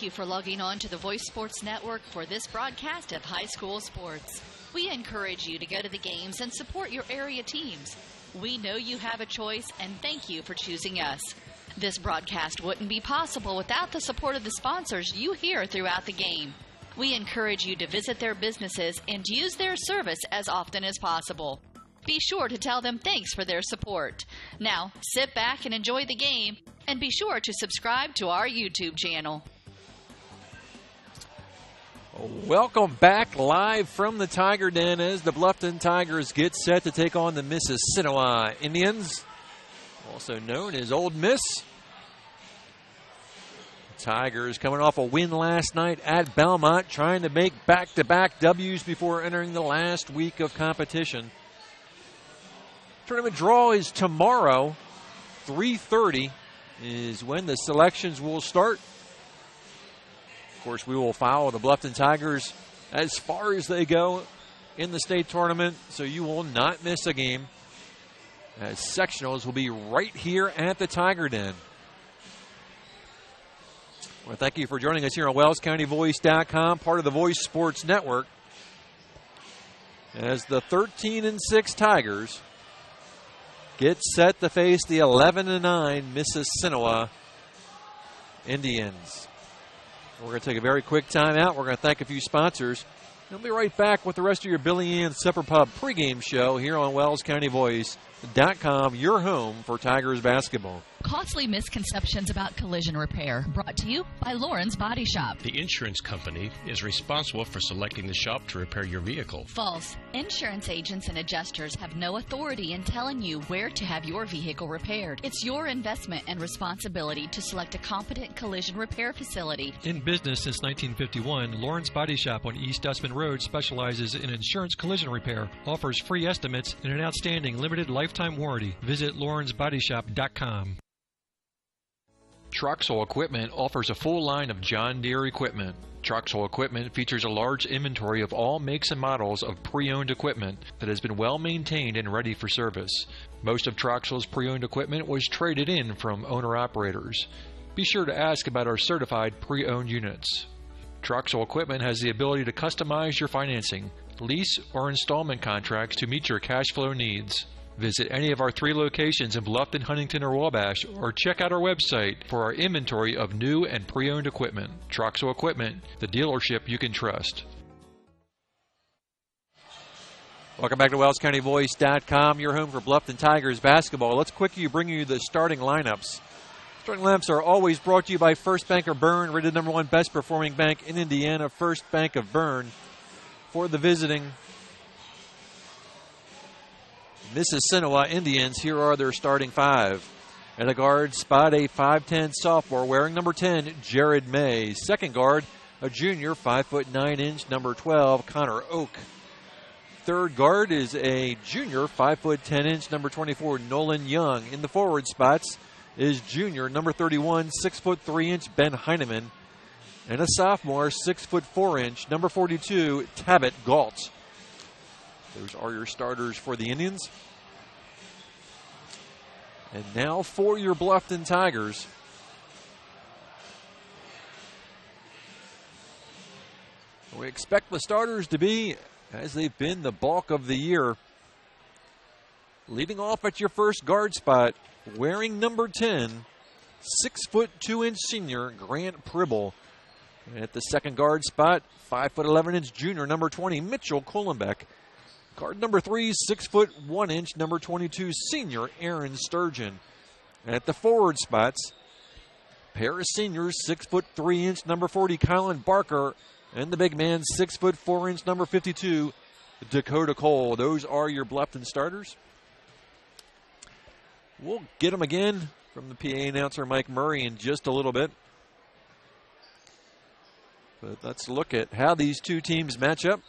Thank you for logging on to the Voice Sports Network for this broadcast of high school sports. We encourage you to go to the games and support your area teams. We know you have a choice, and thank you for choosing us. This broadcast wouldn't be possible without the support of the sponsors you hear throughout the game. We encourage you to visit their businesses and use their service as often as possible. Be sure to tell them thanks for their support. Now, sit back and enjoy the game, and be sure to subscribe to our YouTube channel. Welcome back live from the Tiger Den as the Bluffton Tigers get set to take on the Mississinewa Indians, also known as Old Miss. The Tigers coming off a win last night at Belmont, trying to make back-to-back W's before entering the last week of competition. Tournament draw is tomorrow. 3:30 is when the selections will start. Of course, we will follow the Bluffton Tigers as far as they go in the state tournament, so you will not miss a game, as sectionals will be right here at the Tiger Den. Well, thank you for joining us here on WellsCountyVoice.com, part of the Voice Sports Network, as the 13-6 Tigers get set to face the 11-9 Mississinewa Indians. We're going to take a very quick time out. We're going to thank a few sponsors. We'll be right back with the rest of your Billy Ann Supper Pub pregame show here on WellsCountyVoice.com, your home for Tigers basketball. Costly misconceptions about collision repair, brought to you by Lauren's Body Shop. The insurance company is responsible for selecting the shop to repair your vehicle. False. Insurance agents and adjusters have no authority in telling you where to have your vehicle repaired. It's your investment and responsibility to select a competent collision repair facility. In business since 1951, Lauren's Body Shop on East Dustman Road specializes in insurance collision repair, offers free estimates, and an outstanding limited lifetime warranty. Visit lawrensbodyshop.com. Troxel Equipment offers a full line of John Deere equipment. Troxel Equipment features a large inventory of all makes and models of pre-owned equipment that has been well maintained and ready for service. Most of Troxel's pre-owned equipment was traded in from owner-operators. Be sure to ask about our certified pre-owned units. Troxel Equipment has the ability to customize your financing, lease, or installment contracts to meet your cash flow needs. Visit any of our 3 locations in Bluffton, Huntington, or Wabash, or check out our website for our inventory of new and pre-owned equipment. Troxel Equipment, the dealership you can trust. Welcome back to WellsCountyVoice.com, your home for Bluffton Tigers basketball. Let's quickly bring you the starting lineups. Starting lineups are always brought to you by First Bank of Bern, rated #1 best performing bank in Indiana, First Bank of Bern. For the visiting Mississinewa Indians, here are their starting 5. At a guard spot, a 5'10 sophomore wearing number 10, Jared May. Second guard, a junior, 5'9", number 12, Connor Oak. Third guard is a junior, 5'10", number 24, Nolan Young. In the forward spots is junior, number 31, 6'3", Ben Heineman. And a sophomore, 6'4", number 42, Tabit Galt. Those are your starters for the Indians. And now for your Bluffton Tigers. We expect the starters to be, as they've been the bulk of the year, leading off at your first guard spot, wearing number 10, 6'2" senior, Grant Pribble. And at the second guard spot, 5'11" junior, number 20, Mitchell Kohlenbeck. Guard number 3, 6'1", number 22, senior Aaron Sturgeon. And at the forward spots, pair of seniors, 6'3", number 40, Colin Barker, and the big man, 6'4", number 52, Dakota Cole. Those are your Bluffton starters. We'll get them again from the PA announcer Mike Murray in just a little bit. But let's look at how these two teams match up.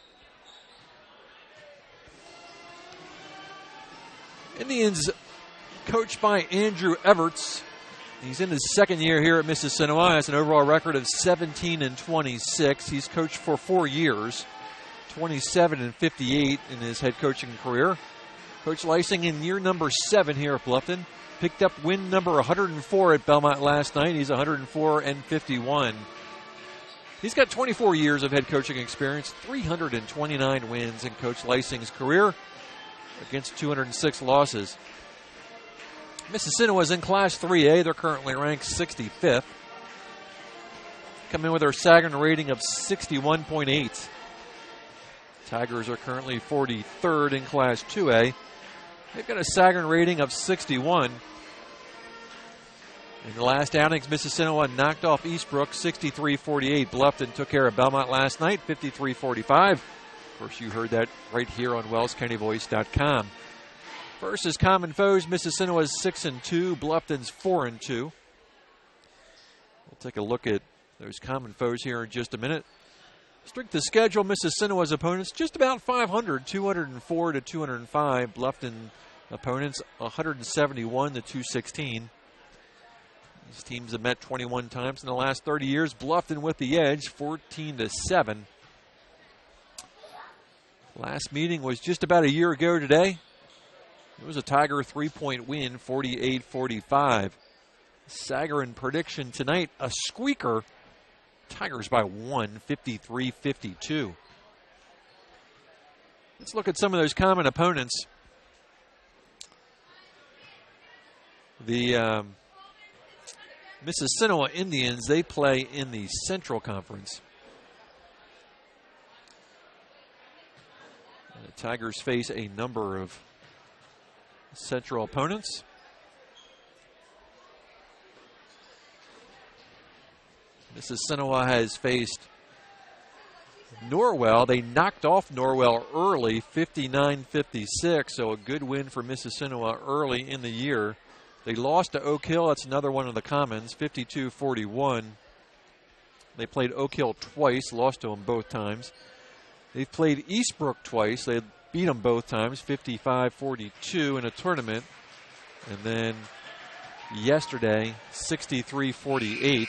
Indians coached by Andrew Everts. He's in his second year here at Mississinewa. Has an overall record of 17-26. He's coached for 4 years, 27-58 in his head coaching career. Coach Lysing in year number 7 here at Bluffton. Picked up win number 104 at Belmont last night. He's 104-51. He's got 24 years of head coaching experience, 329 wins in Coach Leising's career against 206 losses. Mississinewa is in Class 3A. They're currently ranked 65th. Come in with their Sagarin rating of 61.8. Tigers are currently 43rd in Class 2A. They've got a Sagarin rating of 61. In the last outings, Mississinewa knocked off Eastbrook 63-48. Bluffton took care of Belmont last night 53-45. Of course, you heard that right here on WellsCountyVoice.com. Versus common foes, Mississinewa's 6-2, Bluffton's 4-2. We'll take a look at those common foes here in just a minute. Strength of schedule, Mississinewa's opponents just about 500, 204 to 205. Bluffton opponents 171 to 216. These teams have met 21 times in the last 30 years. Bluffton with the edge, 14 to 7. Last meeting was just about a year ago today. It was a Tiger 3-point win, 48-45. Sagarin prediction tonight, a squeaker. Tigers by 1, 53-52. Let's look at some of those common opponents. The Mississinewa Indians, they play in the Central Conference. And the Tigers face a number of Central opponents. Mississinewa has faced Norwell. They knocked off Norwell early, 59-56, so a good win for Mississinewa early in the year. They lost to Oak Hill. That's another one of the commons, 52-41. They played Oak Hill twice, lost to them both times. They've played Eastbrook twice. They beat them both times, 55-42 in a tournament. And then yesterday, 63-48.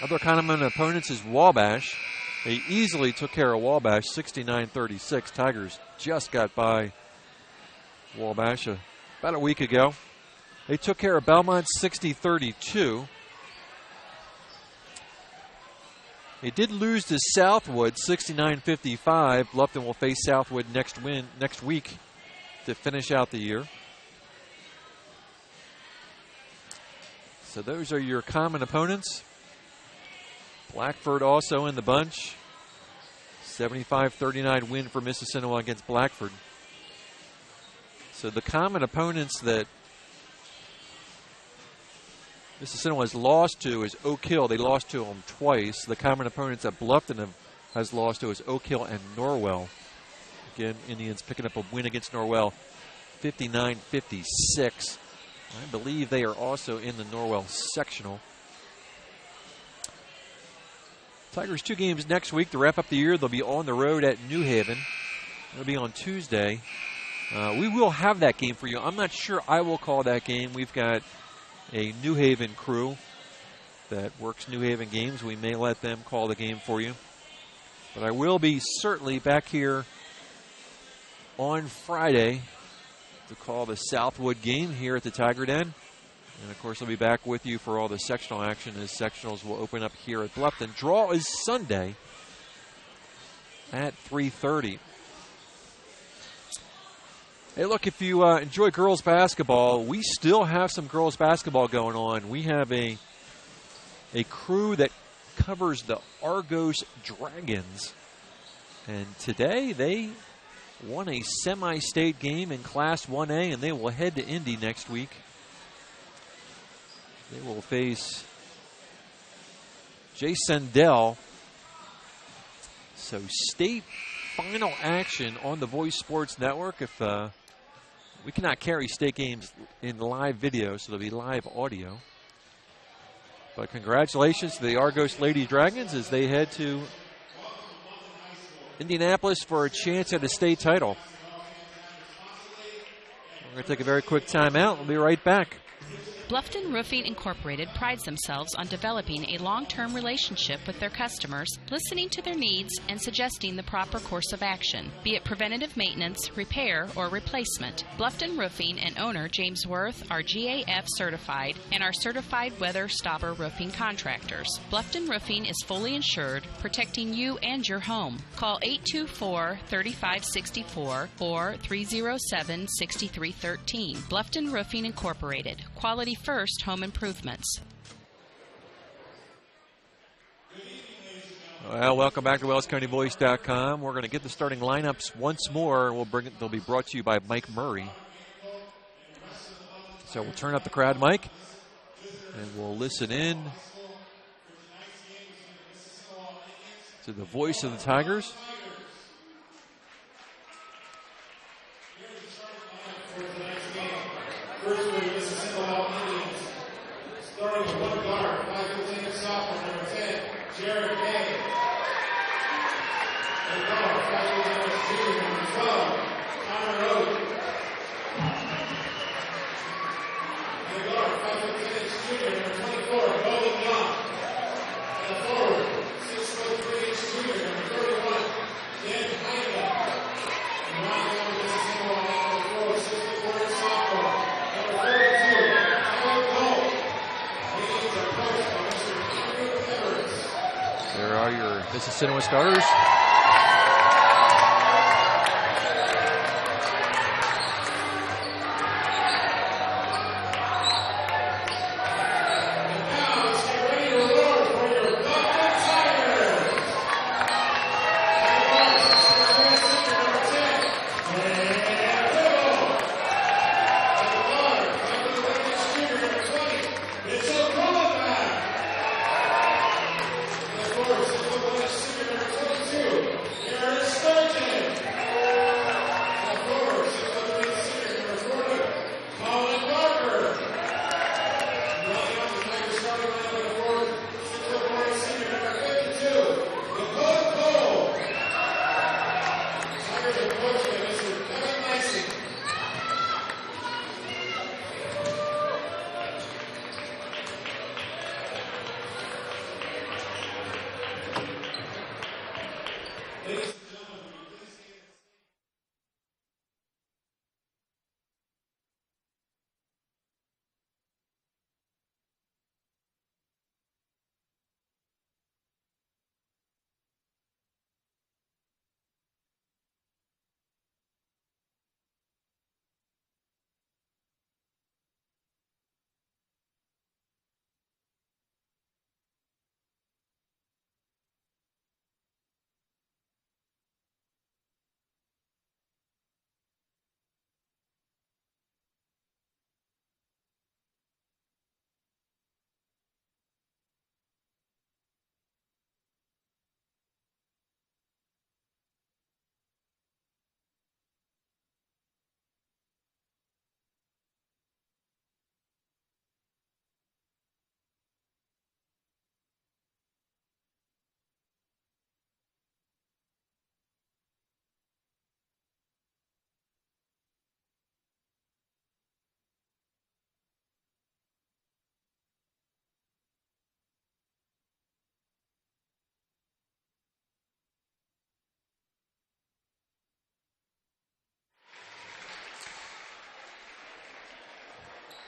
Other common opponents is Wabash. They easily took care of Wabash, 69-36. Tigers just got by Wabash about a week ago. They took care of Belmont, 60-32. They did lose to Southwood, 69-55. Bluffton will face Southwood next week to finish out the year. So those are your common opponents. Blackford also in the bunch. 75-39 win for Mississinewa against Blackford. So the common opponents that Mississinewa has lost to is Oak Hill. They lost to them twice. The common opponents that Bluffton has lost to is Oak Hill and Norwell. Again, Indians picking up a win against Norwell, 59-56. I believe they are also in the Norwell sectional. Tigers 2 games next week to wrap up the year. They'll be on the road at New Haven. It'll be on Tuesday. We will have that game for you. I'm not sure I will call that game. We've got a New Haven crew that works New Haven games. We may let them call the game for you. But I will be certainly back here on Friday to call the Southwood game here at the Tiger Den. And, of course, I'll be back with you for all the sectional action as sectionals will open up here at Bluffton. Draw is Sunday at 3:30. Hey, look, if you enjoy girls basketball, we still have some girls basketball going on. We have a crew that covers the Argos Dragons. And today they won a semi-state game in Class 1A, and they will head to Indy next week. They will face Jay Sendell. So state final action on the Voice Sports Network. If we cannot carry state games in live video, so there'll be live audio. But congratulations to the Argos Lady Dragons as they head to Indianapolis for a chance at a state title. We're going to take a very quick timeout. We'll be right back. Bluffton Roofing Incorporated prides themselves on developing a long-term relationship with their customers, listening to their needs and suggesting the proper course of action, be it preventative maintenance, repair, or replacement. Bluffton Roofing and owner James Worth are GAF certified and are certified weather stopper roofing contractors. Bluffton Roofing is fully insured, protecting you and your home. Call 824-3564 or 307-6313. Bluffton Roofing Incorporated. Quality first home improvements. Well, welcome back to WellsCountyVoice.com. We're going to get the starting lineups once more. They'll be brought to you by Mike Murray. So we'll turn up the crowd, Mike, and we'll listen in to the voice of the Tigers. First for the Mississinewa Indians, starting with one guard, 5'10" sophomore, number 10, Jared Kay. And guard, 5'11" junior, number 12, Connor Rowe. And guard, 5'10" junior, number 24, Golden Young. And forward, 6'3" junior, number 31, Dan Heine. And rounding out the Mississinewa number 4, 6'4" sophomore. There are your Mississinewa starters.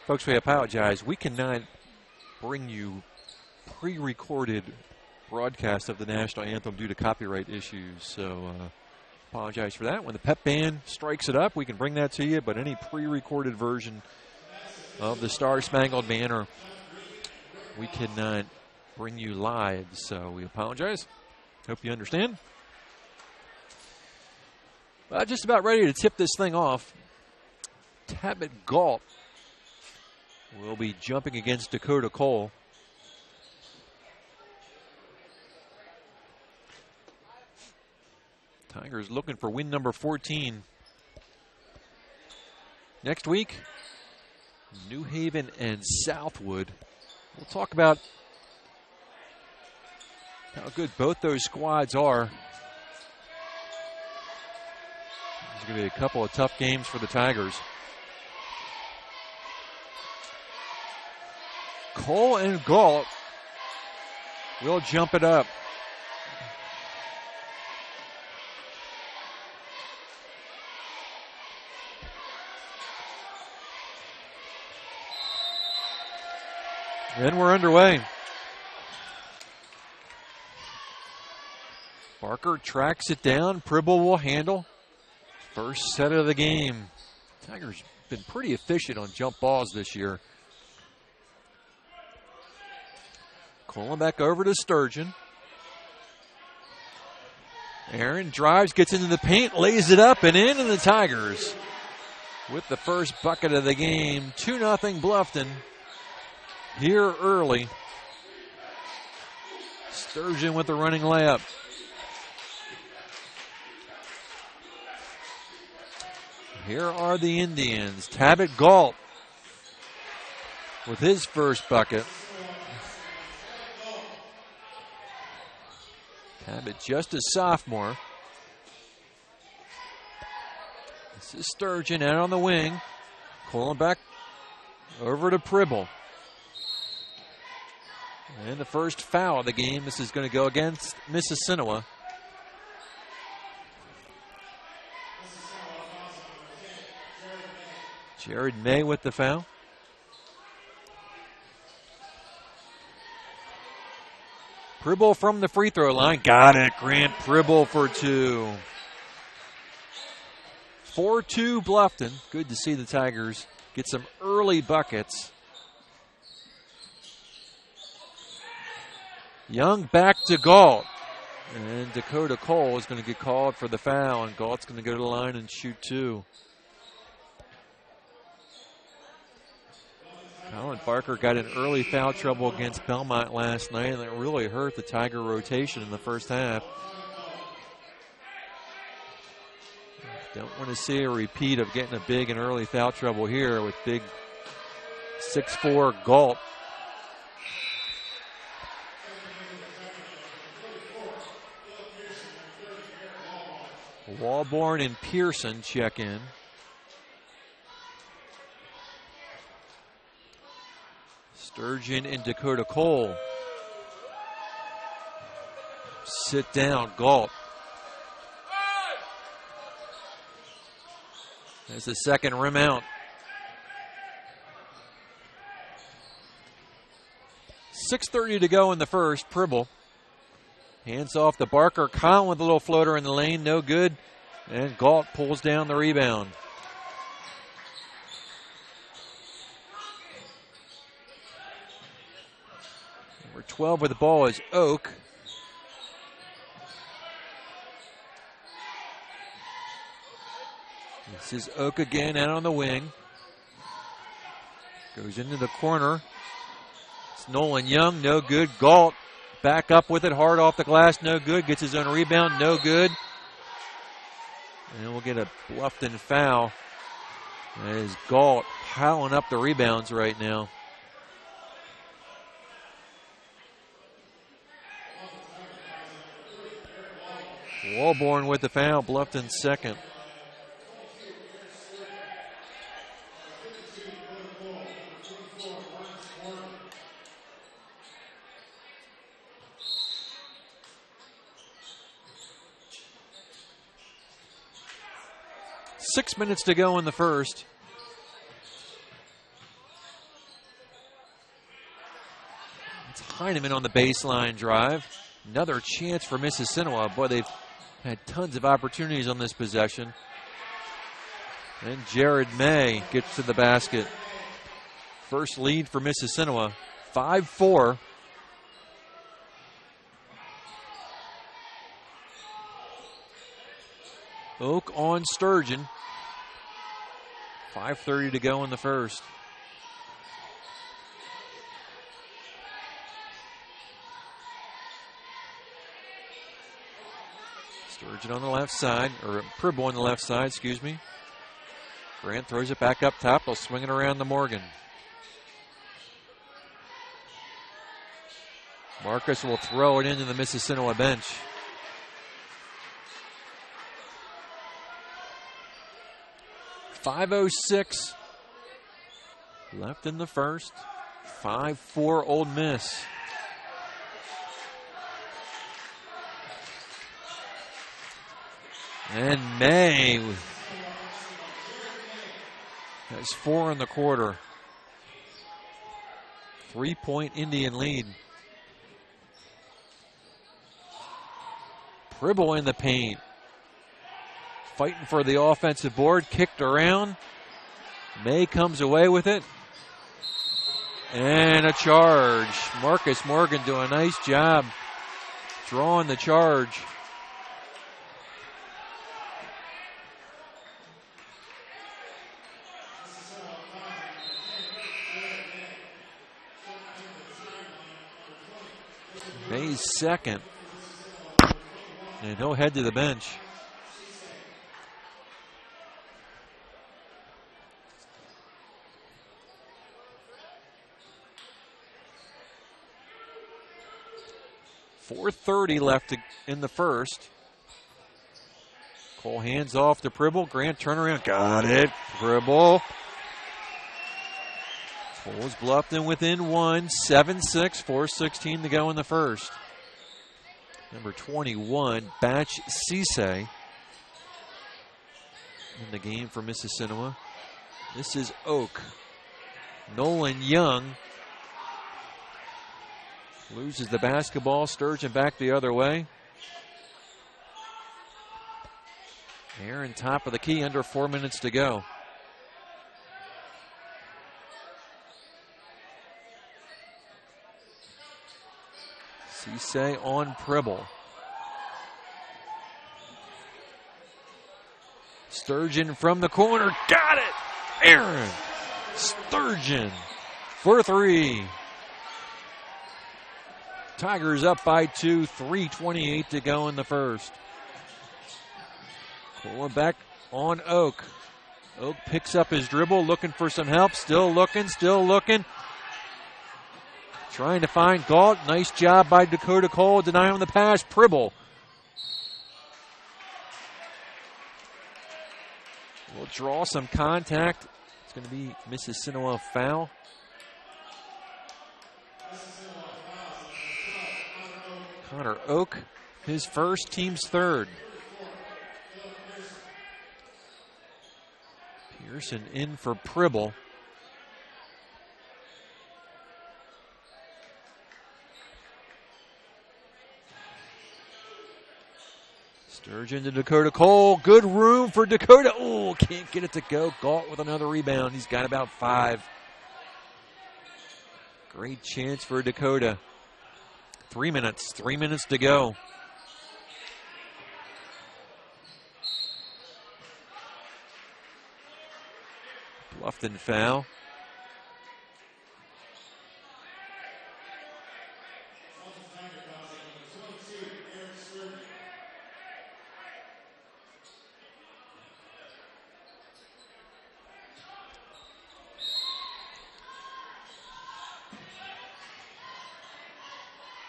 Folks, we apologize. We cannot bring you pre-recorded broadcast of the national anthem due to copyright issues. So apologize for that. When the pep band strikes it up, we can bring that to you. But any pre-recorded version of the Star Spangled Banner, we cannot bring you live. So we apologize. Hope you understand. Well, just about ready to tip this thing off. Tabit Galt will be jumping against Dakota Cole. Tigers looking for win number 14. Next week, New Haven and Southwood. We'll talk about how good both those squads are. There's going to be a couple of tough games for the Tigers. Cole and Galt will jump it up. And we're underway. Barker tracks it down. Pribble will handle. First set of the game. Tigers been pretty efficient on jump balls this year. Calling back over to Sturgeon. Aaron drives, gets into the paint, lays it up and in, and the Tigers with the first bucket of the game. 2-0 Bluffton here early. Sturgeon with the running layup. Here are the Indians. Tabit Galt with his first bucket. Tabit just a sophomore. This is Sturgeon out on the wing. Calling back over to Pribble. And the first foul of the game. This is going to go against Mississinewa. Jared May with the foul. Pribble from the free throw line. Got it. Grant Pribble for two. 4-2 Bluffton. Good to see the Tigers get some early buckets. Young back to Galt. And Dakota Cole is going to get called for the foul. And Galt's going to go to the line and shoot two. Colin Barker got in early foul trouble against Belmont last night, and it really hurt the Tiger rotation in the first half. Don't want to see a repeat of getting a big and early foul trouble here with big 6'4" Galt. Walborn and Pearson check in. Sturgeon and Dakota Cole. Sit down, Galt. There's the second rim out. 6:30 to go in the first. Pribble hands off to Barker. Collin with a little floater in the lane, no good. And Galt pulls down the rebound. Number 12 with the ball is Oak. This is Oak again out on the wing. Goes into the corner. It's Nolan Young, no good. Galt back up with it, hard off the glass, no good. Gets his own rebound, no good. And we'll get a Bluffton foul. As Galt piling up the rebounds right now. Walborn with the foul, Bluffton second. Six minutes to go in the first. It's Heineman on the baseline drive. Another chance for Mississinewa. Boy, they've had tons of opportunities on this possession. And Jared May gets to the basket. First lead for Mississinewa, 5-4. Oak on Sturgeon. 5:30 to go in the first. Sturgeon on the left side, or Pribble on the left side, excuse me. Grant throws it back up top. They'll swing it around to Morgan. Marcus will throw it into the Mississinewa bench. .506 left in the first. 5-4 Ole Miss. And May has 4 in the quarter. 3-point Indian lead. Pribble in the paint. Fighting for the offensive board. Kicked around. May comes away with it. And a charge. Marcus Morgan doing a nice job drawing the charge. May's second. And he'll head to the bench. .430 left in the first. Cole hands off to Pribble. Grant turnaround. Got it. Pribble. Pulls Bluffton within 1. 7-6. 4:16 to go in the first. Number 21, Batch Cisse, in the game for Mississinewa. This is Oak. Nolan Young loses the basketball. Sturgeon back the other way. Aaron top of the key, under 4 minutes to go. Cisse on Pribble. Sturgeon from the corner. Got it! Aaron Sturgeon for 3. Tigers up by 2. 3:28 to go in the first. Pulling back on Oak. Oak picks up his dribble, looking for some help. Still looking. Trying to find Galt. Nice job by Dakota Cole, denying him the pass. Pribble will draw some contact. It's going to be Mississinewa foul. Connor Oak, his first, team's third. Pearson in for Pribble. Sturgeon to Dakota Cole. Good room for Dakota. Oh, can't get it to go. Galt with another rebound. He's got about 5. Great chance for Dakota. 3 minutes. 3 minutes to go. Bluffton foul.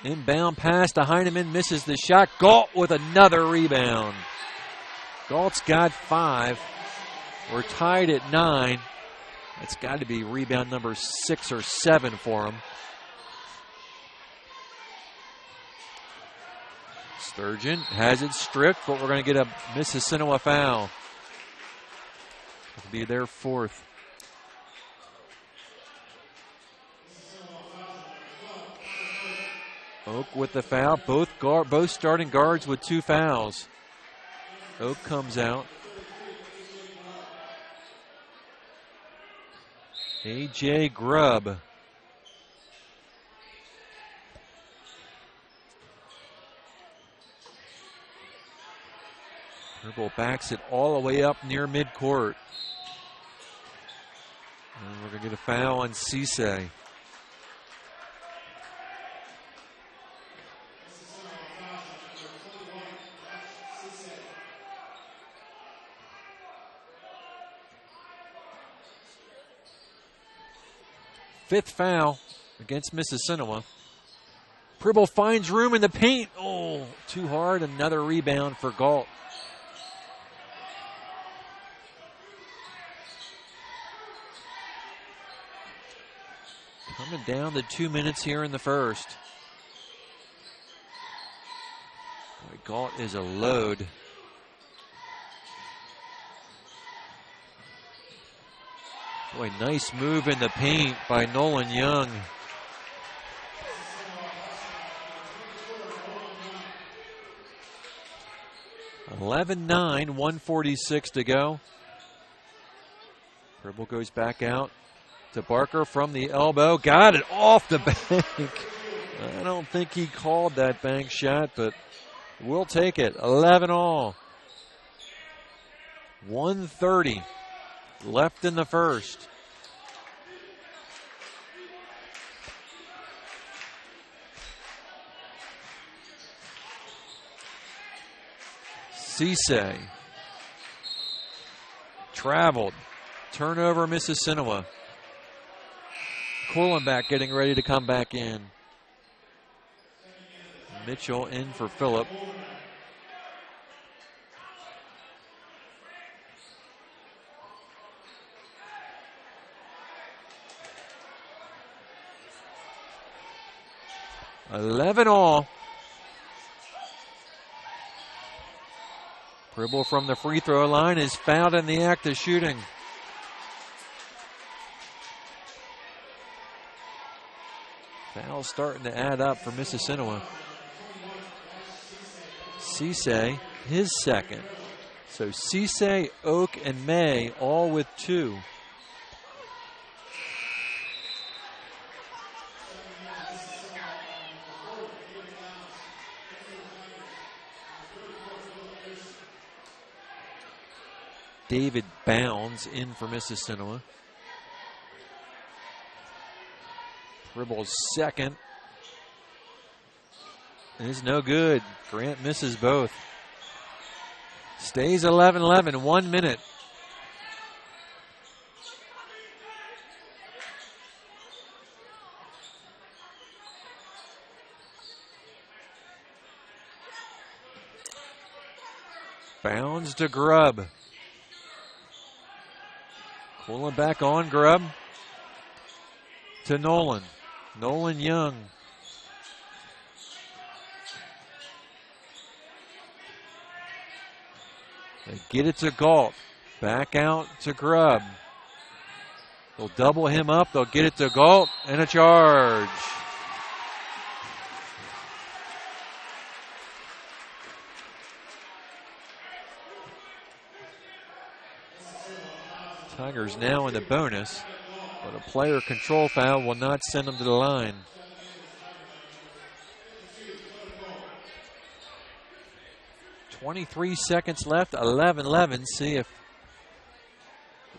Inbound pass to Heineman, misses the shot. Galt with another rebound. Galt's got 5. We're tied at 9. It's got to be rebound number 6 or 7 for him. Sturgeon has it stripped, but we're going to get a Mississinewa foul. It'll be their 4th. Oak with the foul. Both starting guards with 2 fouls. Oak comes out. A.J. Grubb. Dribble backs it all the way up near midcourt. And we're going to get a foul on Cisse. Fifth foul against Mississinewa. Pribble finds room in the paint. Oh, too hard. Another rebound for Galt. Coming down to 2 minutes here in the first. Boy, Galt is a load. Boy, nice move in the paint by Nolan Young. 11-9, 1:46 to go. Pribble goes back out to Barker from the elbow. Got it off the bank. I don't think he called that bank shot, but we'll take it. 11-all. 1:30 left in the first. Cisse traveled. Turnover, Mississinewa. Kohlenbach getting ready to come back in. Mitchell in for Phillip. $11-all. Pribble from the free throw line is fouled in the act of shooting. Foul starting to add up for Mississinewa. Cisse, his second. So Cisse, Oak, and May all with 2. David Bounds in for Mississinewa. Pribble's second is no good. Grant misses both. Stays 11-11, 1 minute. Bounds to Grubb. Pulling back on Grubb to Nolan. Nolan Young. They get it to Galt. Back out to Grubb. They'll double him up. They'll get it to Galt and a charge. Tigers now in the bonus, but a player control foul will not send them to the line. .23 seconds left, 11-11. See if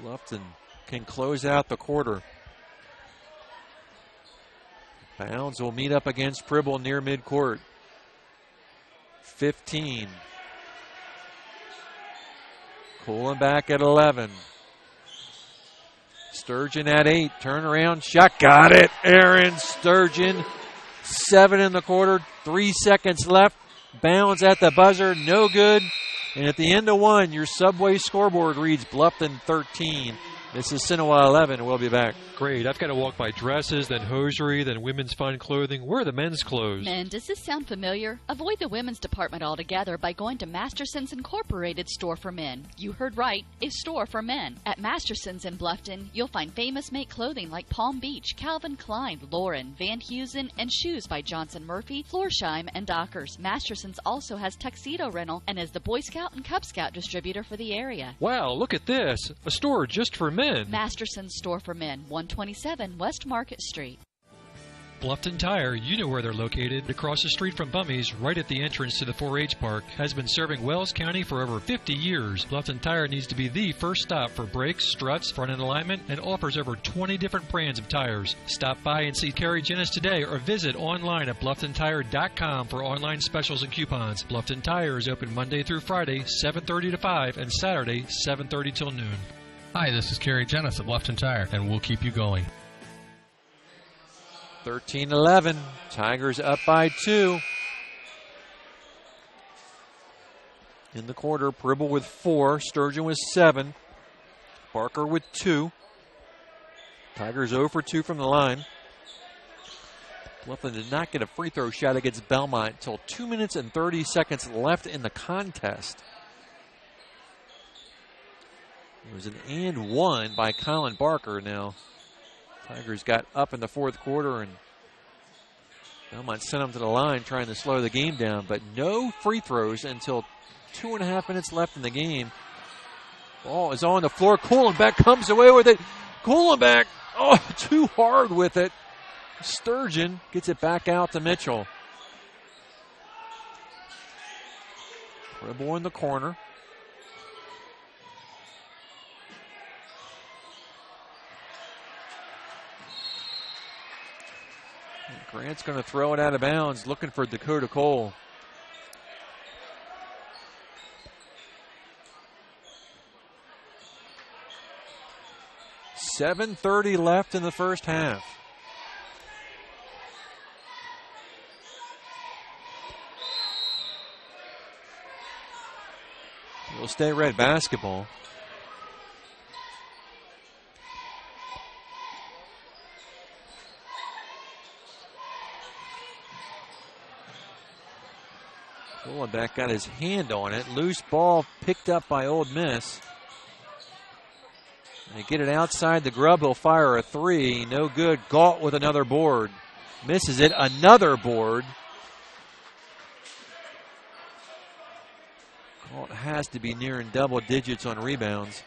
Bluffton can close out the quarter. Bounds will meet up against Pribble near midcourt. 15. Kohlenbach at 11. Sturgeon at 8. Turnaround shot. Got it. Aaron Sturgeon. 7 in the quarter. 3 seconds left. Bounds at the buzzer. No good. And at the end of 1, your Subway scoreboard reads Bluffton 13, Mississinewa 11. We'll be back. Great. I've got to walk by dresses, then hosiery, then women's fine clothing. Where are the men's clothes? Men, does this sound familiar? Avoid the women's department altogether by going to Masterson's Incorporated Store for Men. You heard right, a store for men. At Masterson's in Bluffton, you'll find famous make clothing like Palm Beach, Calvin Klein, Lauren, Van Heusen, and shoes by Johnson Murphy, Florsheim, and Dockers. Masterson's also has tuxedo rental and is the Boy Scout and Cub Scout distributor for the area. Wow, look at this. A store just for men. Masterson's Store for Men, 127 West Market Street. Bluffton Tire, you know where they're located. Across the street from Bummy's, right at the entrance to the 4-H park, has been serving Wells County for over 50 years. Bluffton Tire needs to be the first stop for brakes, struts, front-end alignment, and offers over 20 different brands of tires. Stop by and see Kerry Jennis today or visit online at BlufftonTire.com for online specials and coupons. Bluffton Tire is open Monday through Friday, 7:30 to 5, and Saturday, 7:30 till noon. Hi, this is Kerry Jennis at Bluffton Tire, and we'll keep you going. 13-11. Tigers up by 2. In the quarter, Pribble with 4. Sturgeon with 7. Barker with 2. Tigers 0 for 2 from the line. Bluffton did not get a free throw shot against Belmont until 2 minutes and 30 seconds left in the contest. It was an and one by Colin Barker. Now, Tigers got up in the fourth quarter, and Belmont sent them to the line trying to slow the game down, but no free throws until 2.5 minutes left in the game. Ball is on the floor. Kuhlenbeck comes away with it. Kuhlenbeck, too hard with it. Sturgeon gets it back out to Mitchell. Dribble in the corner. Grant's going to throw it out of bounds, looking for Dakota Cole. $7:30 left in the first half. It'll stay Red basketball. Kuhlenbeck got his hand on it. Loose ball picked up by Old Miss. They get it outside the Grub. He'll fire a three. No good. Galt with another board. Misses it. Another board. Galt has to be nearing double digits on rebounds.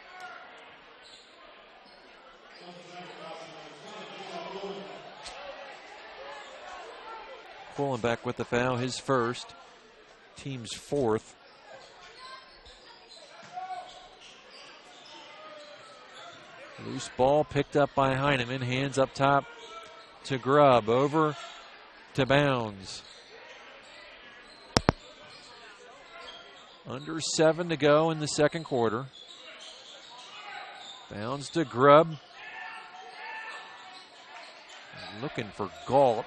Kuhlenbeck with the foul, his first. Team's fourth. Loose ball picked up by Heineman. Hands up top to Grubb. Over to Bounds. Under 7 to go in the second quarter. Bounds to Grubb. Looking for Galt.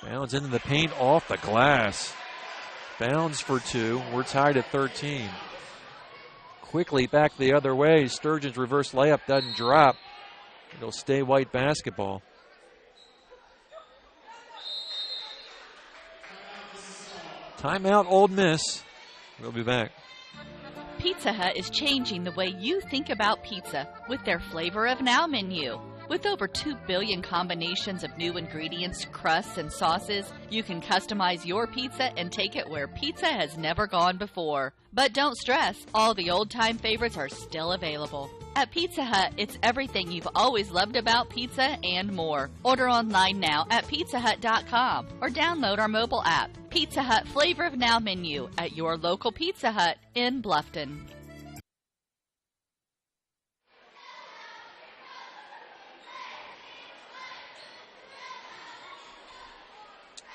Bounds into the paint, off the glass. Bounds for two. We're tied at 13. Quickly back the other way. Sturgeon's reverse layup doesn't drop. It'll stay White basketball. Timeout, Old Miss. We'll be back. Pizza Hut is changing the way you think about pizza with their Flavor of Now menu. With over 2 billion combinations of new ingredients, crusts, and sauces, you can customize your pizza and take it where pizza has never gone before. But don't stress, all the old-time favorites are still available. At Pizza Hut, it's everything you've always loved about pizza and more. Order online now at pizzahut.com or download our mobile app. Pizza Hut Flavor of Now menu at your local Pizza Hut in Bluffton.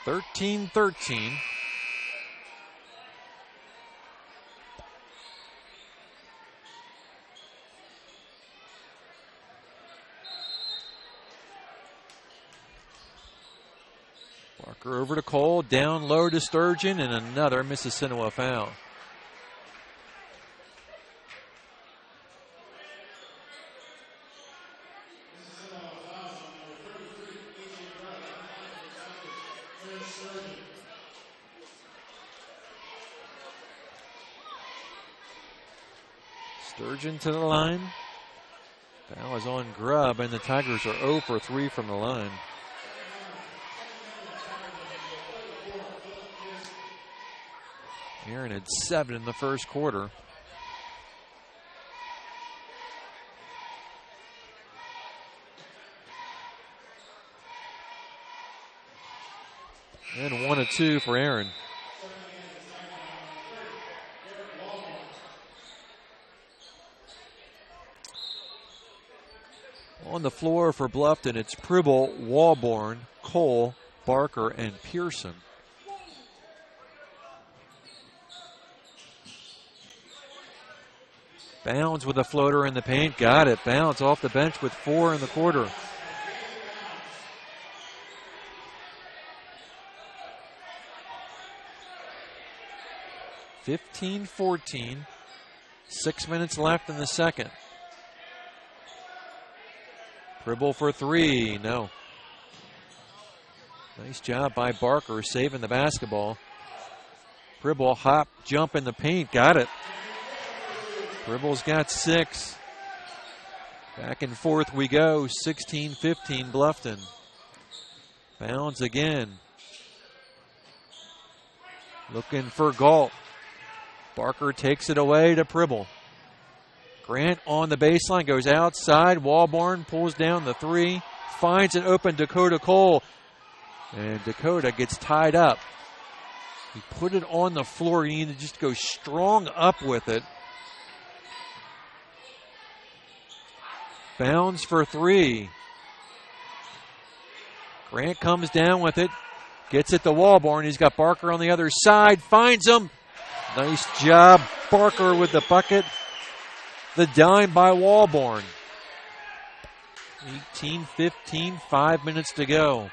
(13-13). Barker over to Cole, down low to Sturgeon, and another Mississinewa foul. Sturgeon to the line. Foul is on Grubb, and the Tigers are 0 for 3 from the line. Aaron had 7 in the first quarter. And 1 of 2 for Aaron. On the floor for Bluffton, it's Pribble, Walborn, Cole, Barker, and Pearson. Bounds with a floater in the paint. Got it. Bounds off the bench with 4 in the quarter. (15-14). 6 minutes left in the second. Pribble for three. No. Nice job by Barker saving the basketball. Pribble hop, jump in the paint. Got it. Pribble's got 6. Back and forth we go. 16-15 Bluffton. Bounds again. Looking for Galt. Barker takes it away to Pribble. Grant on the baseline, goes outside. Walborn pulls down the 3. Finds an open Dakota Cole. And Dakota gets tied up. He put it on the floor. He needed to just go strong up with it. Bounds for 3. Grant comes down with it. Gets it to Walborn. He's got Barker on the other side. Finds him. Nice job, Barker with the bucket. The dime by Walborn. 18-15, 5 minutes to go.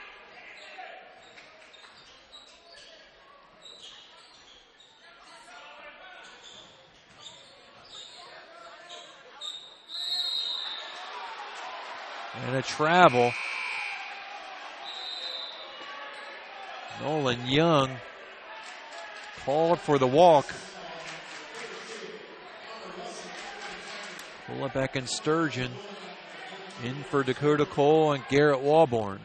And a travel. Nolan Young called for the walk. Fullback and Sturgeon in for Dakota Cole and Garrett Walborn.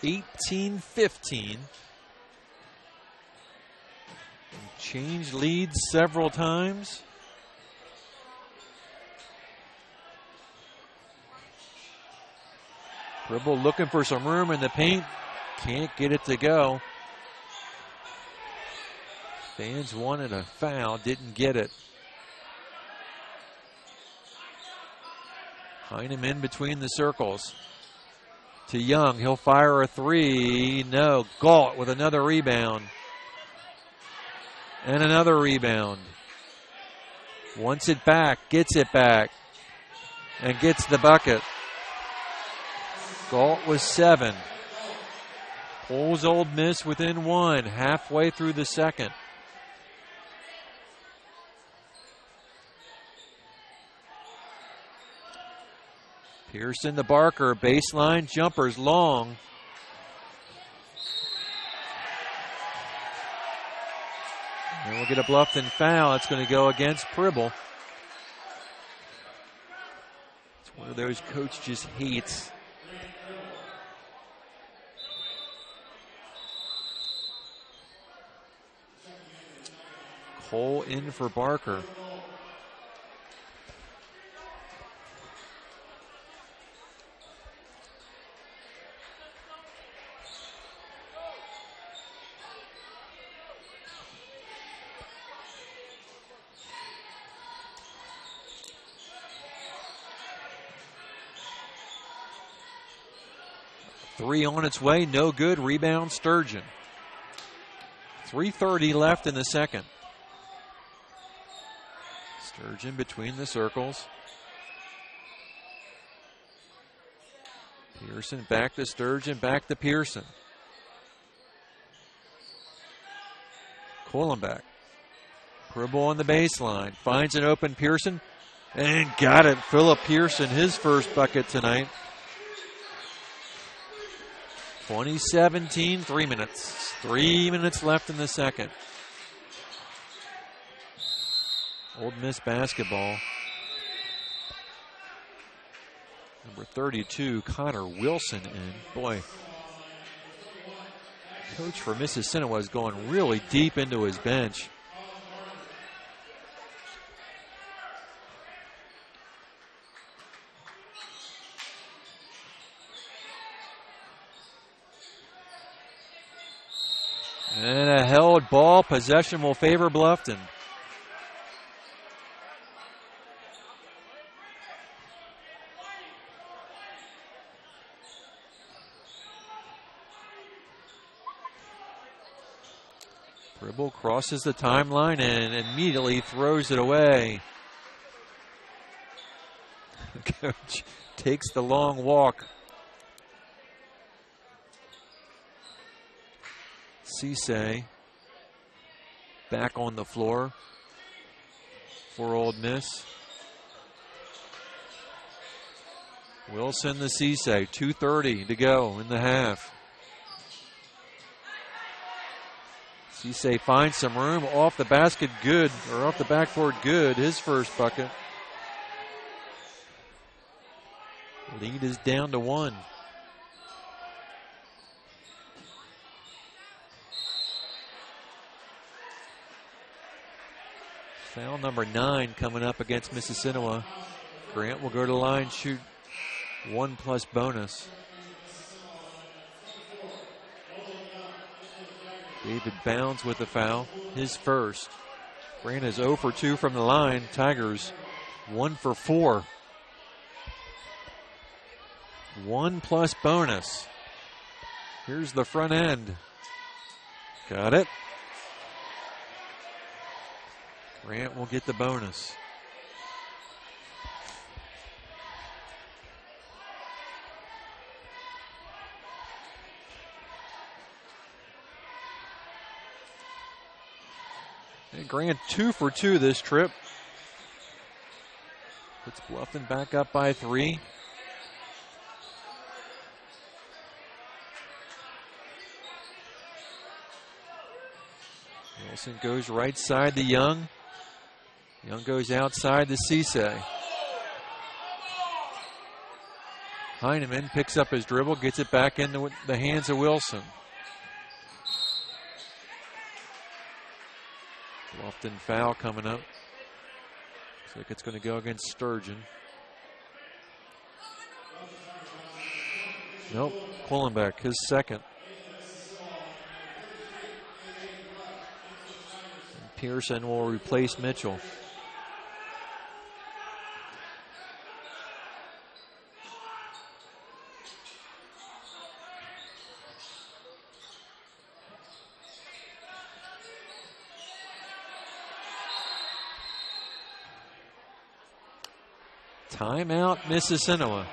(18-15). Changed leads several times. Pribble looking for some room in the paint. Can't get it to go. Fans wanted a foul, didn't get it. Heinem in between the circles. To Young, he'll fire a 3. No, Galt with another rebound. And another rebound. Wants it back, gets it back, and gets the bucket. Galt was 7. Pulls Old Miss within 1, halfway through the second. Pearson to Barker, baseline jumpers long. And we'll get a Bluffton foul. It's going to go against Pribble. It's one of those coach just hates. Cole in for Barker. Three on its way, no good. Rebound Sturgeon. 3:30 left in the second. Sturgeon between the circles. Pearson back to Sturgeon, back to Pearson. Kohlenbeck. Pribble on the baseline. Finds an open Pearson. And got it. Philip Pearson, his first bucket tonight. 20-17, 3 minutes. 3 minutes left in the second. Old Miss basketball. Number 32, Connor Wilson in. Boy, coach for Mississinewa is going really deep into his bench. And a held ball. Possession will favor Bluffton. Pribble crosses the timeline and immediately throws it away. Coach takes the long walk. Cisse back on the floor. for Old Miss. Wilson the Cisse, 2:30 to go in the half. Cisse finds some room off the basket, good, or off the backboard, good. His first bucket. Lead is down to 1. Foul number 9 coming up against Mississinewa. Grant will go to the line, shoot 1+ bonus. David Bounds with the foul, his first. Grant is 0 for 2 from the line. Tigers 1 for 4. 1+ bonus. Here's the front end. Got it. Grant will get the bonus. And Grant 2 for 2 this trip. Puts Bluffton back up by 3. Wilson goes right side to Young. Young goes outside to Cisse. Heineman picks up his dribble, gets it back into the hands of Wilson. Bluffton foul coming up. Looks like it's going to go against Sturgeon. Nope, Quillenbeck, his second. And Pearson will replace Mitchell. Timeout, Mississinewa.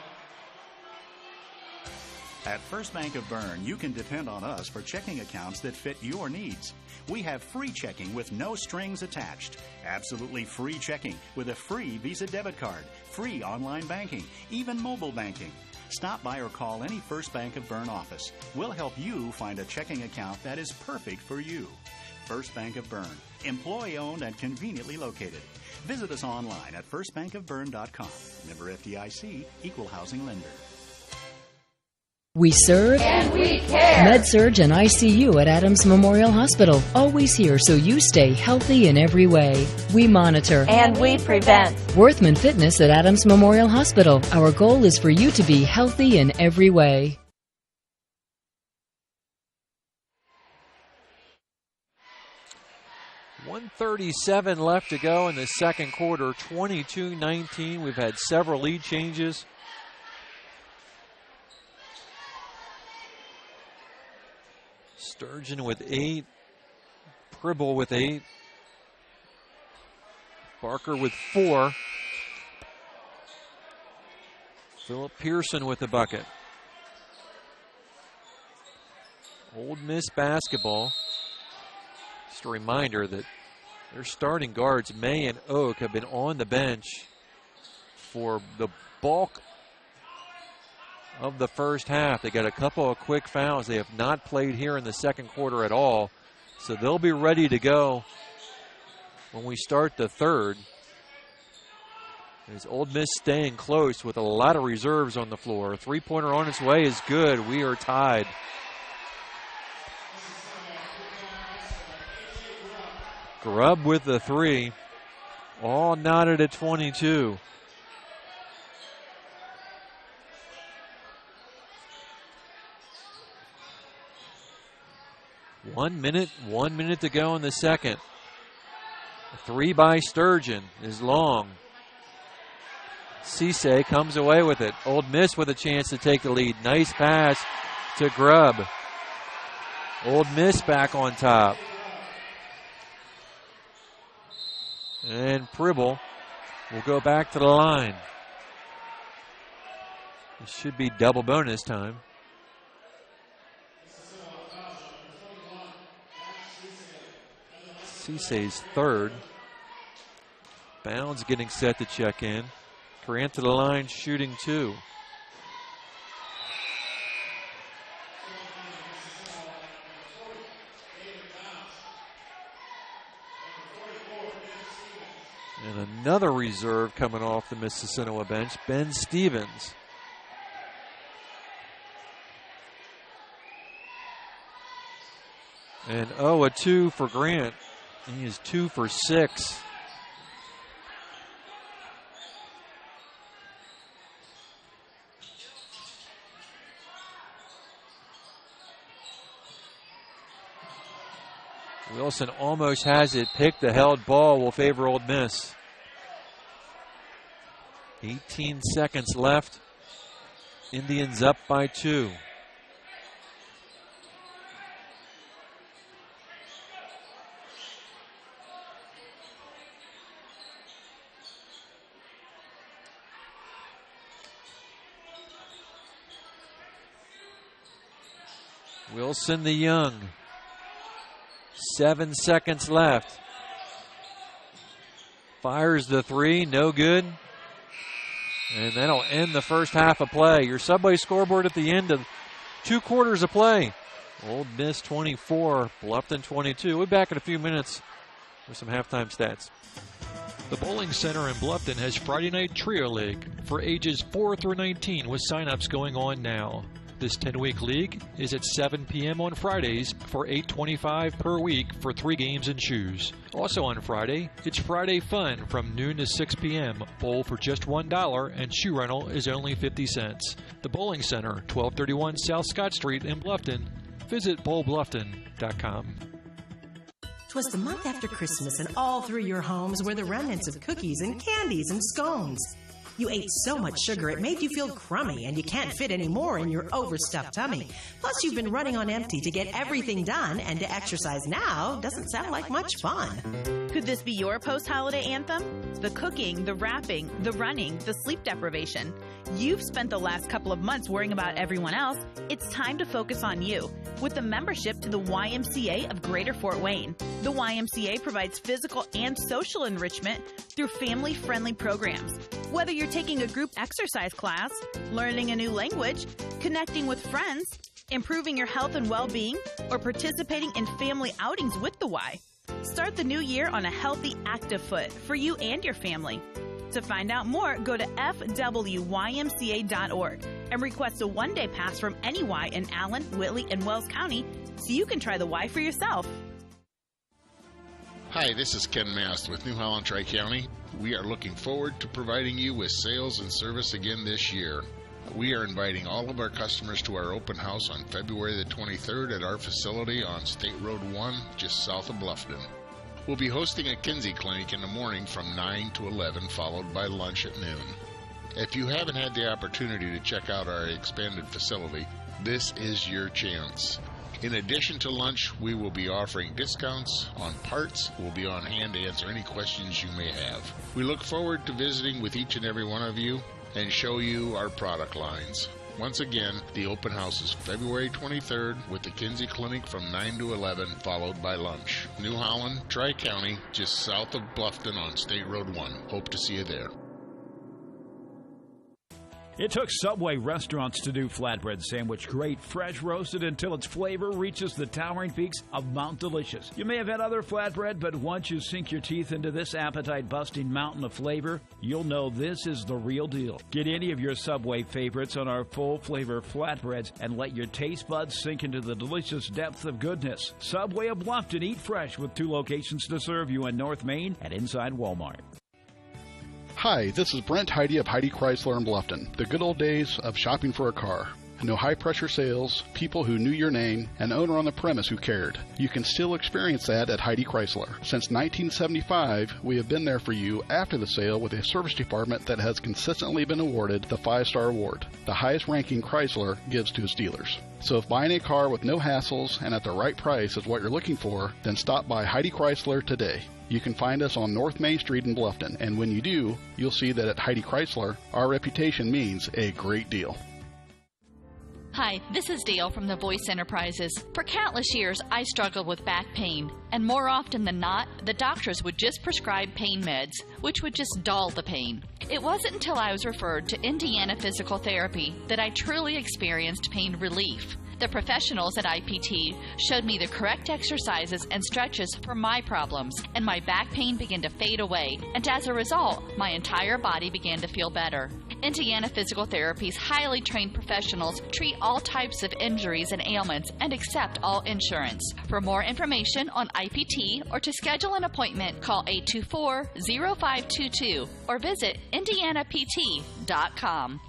At First Bank of Bern, you can depend on us for checking accounts that fit your needs. We have free checking with no strings attached. Absolutely free checking with a free Visa debit card, free online banking, even mobile banking. Stop by or call any First Bank of Bern office. We'll help you find a checking account that is perfect for you. First Bank of Bern, employee-owned and conveniently located. Visit us online at firstbankofbern.com. Member FDIC, Equal Housing Lender. We serve and we care. Med-Surg and ICU at Adams Memorial Hospital. Always here so you stay healthy in every way. We monitor and we prevent. Worthman Fitness at Adams Memorial Hospital. Our goal is for you to be healthy in every way. .137 left to go in the second quarter, 22-19. We've had several lead changes. Sturgeon with 8, Pribble with 8, Barker with 4, Philip Pearson with the bucket. Old Miss basketball. Just a reminder that their starting guards, May and Oak, have been on the bench for the bulk of the first half. They got a couple of quick fouls. They have not played here in the second quarter at all, so they'll be ready to go when we start the third. As Old Miss staying close with a lot of reserves on the floor. Three-pointer on its way is good. We are tied. Grubb with the 3. All knotted at 22. One minute to go in the second. A 3 by Sturgeon is long. Cisse comes away with it. Old Miss with a chance to take the lead. Nice pass to Grubb. Old Miss back on top. And Pribble will go back to the line. It should be double bonus time. Cisse's third. Bounds getting set to check in. Grant to the line, shooting 2. And another reserve coming off the Mississinewa bench, Ben Stevens. And a 2 for Grant. He is 2 for 6. Wilson almost has it. Picked. The held ball will favor Old Miss. 18 seconds left. Indians up by 2. Wilson the Young. 7 seconds left. Fires the 3, no good. And that'll end the first half of play. Your Subway scoreboard at the end of 2 quarters of play. Old Miss 24, Bluffton 22. We'll be back in a few minutes with some halftime stats. The Bowling Center in Bluffton has Friday Night Trio League for ages 4 through 19 with sign-ups going on now. This 10-week league is at 7 p.m. on Fridays for $8.25 per week for 3 games and shoes. Also on Friday, it's Friday Fun from noon to 6 p.m. Bowl for just $1 and shoe rental is only 50 cents. The Bowling Center, 1231 South Scott Street in Bluffton. Visit bowlbluffton.com. 'Twas the month after Christmas, and all through your homes were the remnants of cookies and candies and scones. You ate so much sugar it made you feel crummy, and you can't fit any more in your overstuffed tummy. Plus, you've been running on empty to get everything done, and to exercise now doesn't sound like much fun. Could this be your post-holiday anthem? The cooking, the wrapping, the running, the sleep deprivation. You've spent the last couple of months worrying about everyone else. It's time to focus on you with a membership to the YMCA of Greater Fort Wayne. The YMCA provides physical and social enrichment through family-friendly programs. Whether you're taking a group exercise class, learning a new language, connecting with friends, improving your health and well-being, or participating in family outings with the Y. Start the new year on a healthy, active foot for you and your family. To find out more, go to fwymca.org and request a one-day pass from any Y in Allen, Whitley, and Wells County so you can try the Y for yourself. Hi, this is Ken Mast with New Holland Tri-County. We are looking forward to providing you with sales and service again this year. We are inviting all of our customers to our open house on February the 23rd at our facility on State Road 1, just south of Bluffton. We'll be hosting a Kinsey Clinic in the morning from 9 to 11, followed by lunch at noon. If you haven't had the opportunity to check out our expanded facility, this is your chance. In addition to lunch, we will be offering discounts on parts. We'll be on hand to answer any questions you may have. We look forward to visiting with each and every one of you and show you our product lines. Once again, the open house is February 23rd with the Kinsey Clinic from 9 to 11, followed by lunch. New Holland, Tri-County, just south of Bluffton on State Road 1. Hope to see you there. It took Subway restaurants to do flatbread sandwich great, fresh roasted until its flavor reaches the towering peaks of Mount Delicious. You may have had other flatbread, but once you sink your teeth into this appetite-busting mountain of flavor, you'll know this is the real deal. Get any of your Subway favorites on our full-flavor flatbreads and let your taste buds sink into the delicious depths of goodness. Subway of Bluffton, eat fresh with 2 locations to serve you in North Main and inside Walmart. Hi, this is Brent Heidi of Heidi Chrysler in Bluffton. The good old days of shopping for a car. No high-pressure sales, people who knew your name, an owner on the premise who cared. You can still experience that at Heidi Chrysler. Since 1975, we have been there for you after the sale with a service department that has consistently been awarded the 5-star award, the highest ranking Chrysler gives to its dealers. So if buying a car with no hassles and at the right price is what you're looking for, then stop by Heidi Chrysler today. You can find us on North Main Street in Bluffton, and when you do, you'll see that at Heidi Chrysler, our reputation means a great deal. Hi, this is Dale from the Voice Enterprises. For countless years, I struggled with back pain. And more often than not, the doctors would just prescribe pain meds, which would just dull the pain. It wasn't until I was referred to Indiana Physical Therapy that I truly experienced pain relief. The professionals at IPT showed me the correct exercises and stretches for my problems, and my back pain began to fade away, and as a result, my entire body began to feel better. Indiana Physical Therapy's highly trained professionals treat all types of injuries and ailments and accept all insurance. For more information on IPT or to schedule an appointment, call 824-0522 or visit indianapt.com.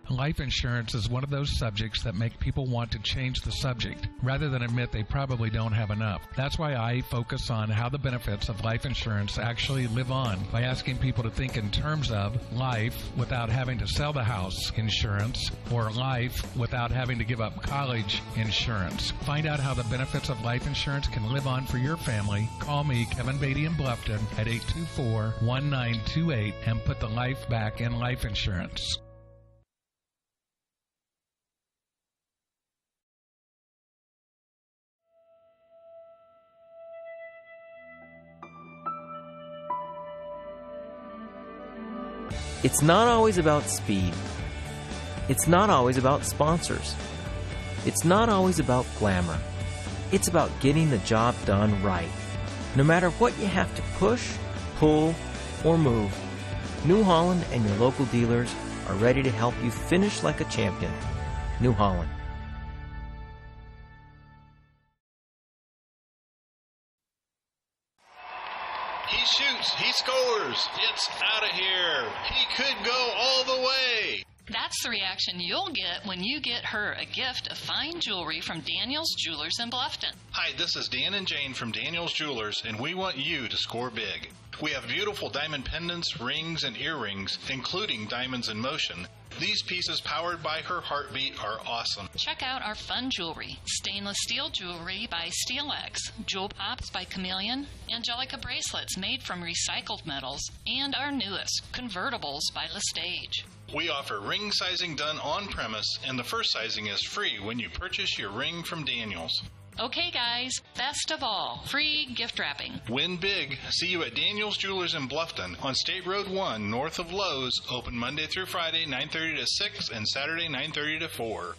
Life insurance is one of those subjects that make people want to change the subject rather than admit they probably don't have enough. That's why I focus on how the benefits of life insurance actually live on by asking people to think in terms of life without having to sell the house insurance or life without having to give up college insurance. Find out how the benefits of life insurance can live on for your family. Call me, Kevin Beatty in Bluffton, at 824-1928 and put the life back in life insurance. It's not always about speed. It's not always about sponsors. It's not always about glamour. It's about getting the job done right. No matter what you have to push, pull, or move, New Holland and your local dealers are ready to help you finish like a champion. New Holland. He shoots, he scores, it's out of here. He could go all the way. That's the reaction you'll get when you get her a gift of fine jewelry from Daniel's Jewelers in Bluffton. Hi, this is Dan and Jane from Daniel's Jewelers, and we want you to score big. We have beautiful diamond pendants, rings, and earrings, including diamonds in motion. These pieces, powered by her heartbeat, are awesome. Check out our fun jewelry. Stainless steel jewelry by SteelX, Jewel Pops by Chameleon, Angelica bracelets made from recycled metals, and our newest, convertibles by Lestage. We offer ring sizing done on premise, and the first sizing is free when you purchase your ring from Daniel's. Okay, guys, best of all, free gift wrapping. Win big. See you at Daniel's Jewelers in Bluffton on State Road 1, north of Lowe's, open Monday through Friday, 9:30 to 6, and Saturday, 9:30 to 4.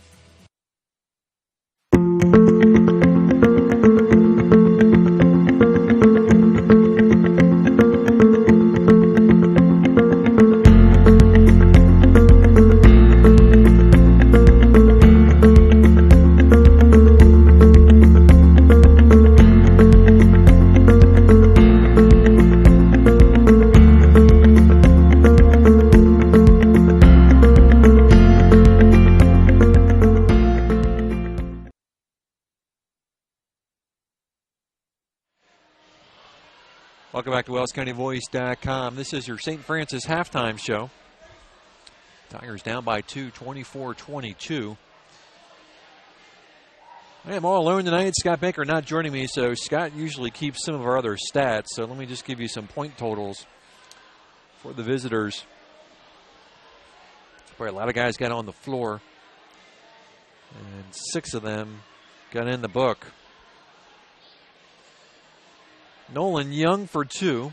Welcome back to WellsCountyVoice.com. This is your St. Francis halftime show. Tigers down by 2, 24-22. I am all alone tonight. Scott Baker not joining me, so Scott usually keeps some of our other stats. So let me just give you some point totals for the visitors. Boy, a lot of guys got on the floor, and 6 of them got in the book. Nolan Young for 2.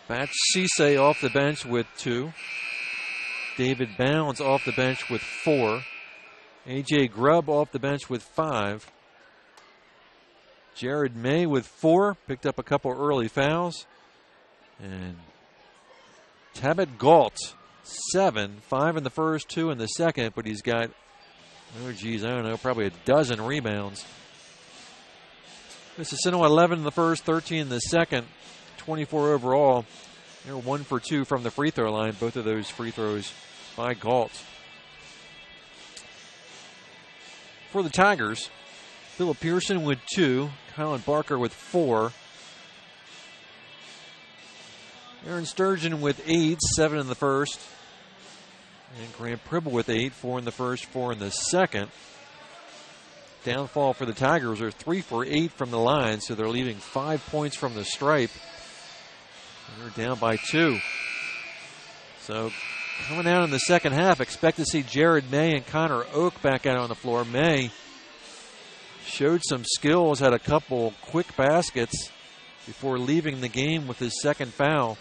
Batch Cisse off the bench with 2. David Bounds off the bench with 4. A.J. Grubb off the bench with 5. Jared May with 4. Picked up a couple early fouls. And Tabit Galt, 7. 5 in the first, 2 in the second. But he's got, probably a dozen rebounds. Mississinewa 11 in the first, 13 in the second, 24 overall. They're 1 for 2 from the free throw line. Both of those free throws by Galt. For the Tigers, Philip Pearson with 2, Colin Barker with 4, Aaron Sturgeon with 8, 7 in the first, and Grant Pribble with 8, 4 in the first, 4 in the second. Downfall for the Tigers are 3 for 8 from the line, so they're leaving 5 points from the stripe. And they're down by 2. So coming out in the second half, expect to see Jared May and Connor Oak back out on the floor. May showed some skills, had a couple quick baskets before leaving the game with his second foul.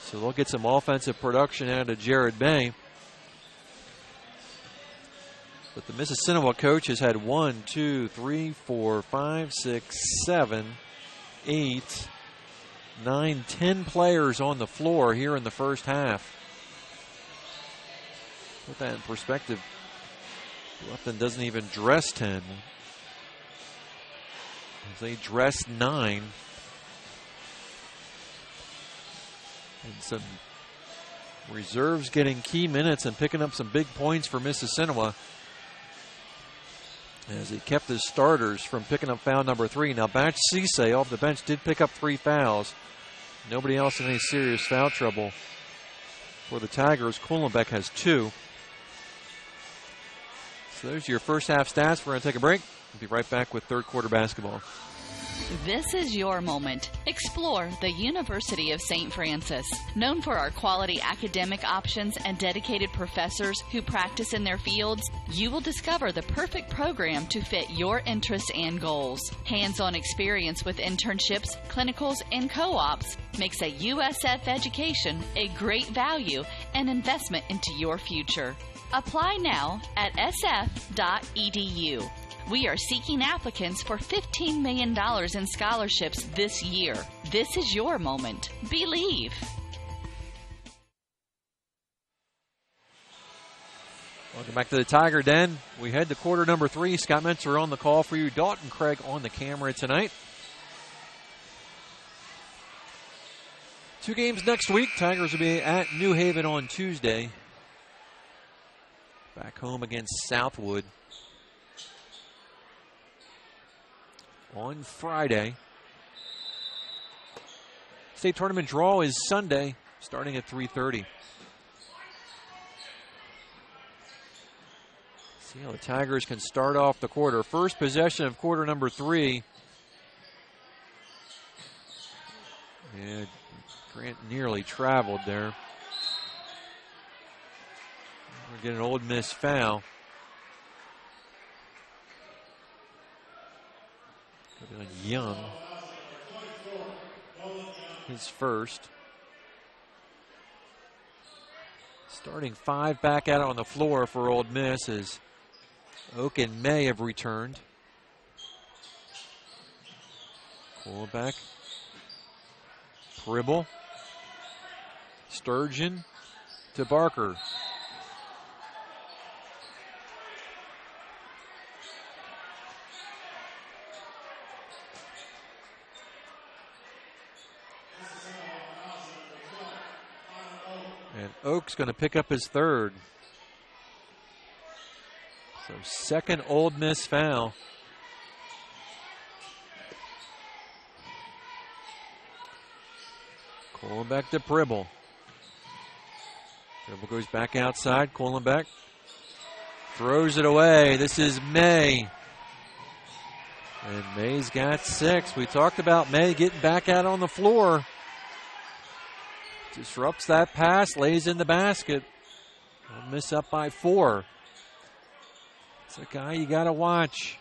So they'll get some offensive production out of Jared May. But the Mississinewa coach has had 1, 2, 3, 4, 5, 6, 7, 8, 9, 10 players on the floor here in the first half. Put that in perspective, Bluffton doesn't even dress 10. They dress 9. And some reserves getting key minutes and picking up some big points for Mississinewa, as he kept his starters from picking up foul number 3. Now, Batch Cisse off the bench did pick up 3 fouls. Nobody else in any serious foul trouble for the Tigers. Kuhlenbeck has 2. So there's your first half stats. We're going to take a break. We'll be right back with third quarter basketball. This is your moment. Explore the University of St. Francis. Known for our quality academic options and dedicated professors who practice in their fields, you will discover the perfect program to fit your interests and goals. Hands-on experience with internships, clinicals, and co-ops makes a USF education a great value and investment into your future. Apply now at sf.edu. We are seeking applicants for $15 million in scholarships this year. This is your moment. Believe. Welcome back to the Tiger Den. We head to quarter number 3. Scott Mentzer on the call for you. Dalton Craig on the camera tonight. 2 games next week. Tigers will be at New Haven on Tuesday. Back home against Southwood on Friday. State tournament draw is Sunday, starting at 3:30. See how the Tigers can start off the quarter. First possession of quarter number 3. And Grant nearly traveled there. We're getting an Old Miss foul. Young. His first. Starting 5 back out on the floor for Old Miss as Oak and May have returned. Pull back. Pribble. Sturgeon to Barker. And Oak's going to pick up his third. So second Old Miss foul. Kuhlenbeck to Pribble. Pribble goes back outside. Kuhlenbeck throws it away. This is May. And May's got 6. We talked about May getting back out on the floor. Disrupts that pass, lays in the basket. Old Miss up by 4. It's a guy you got to watch.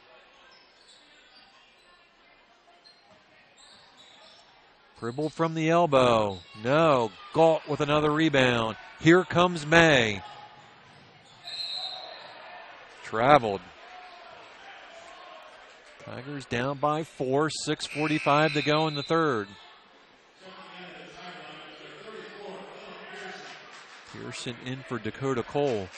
Pribble from the elbow. No. Galt with another rebound. Here comes May. Traveled. Tigers down by 4. 6:45 to go in the third. Pearson in for Dakota Cole.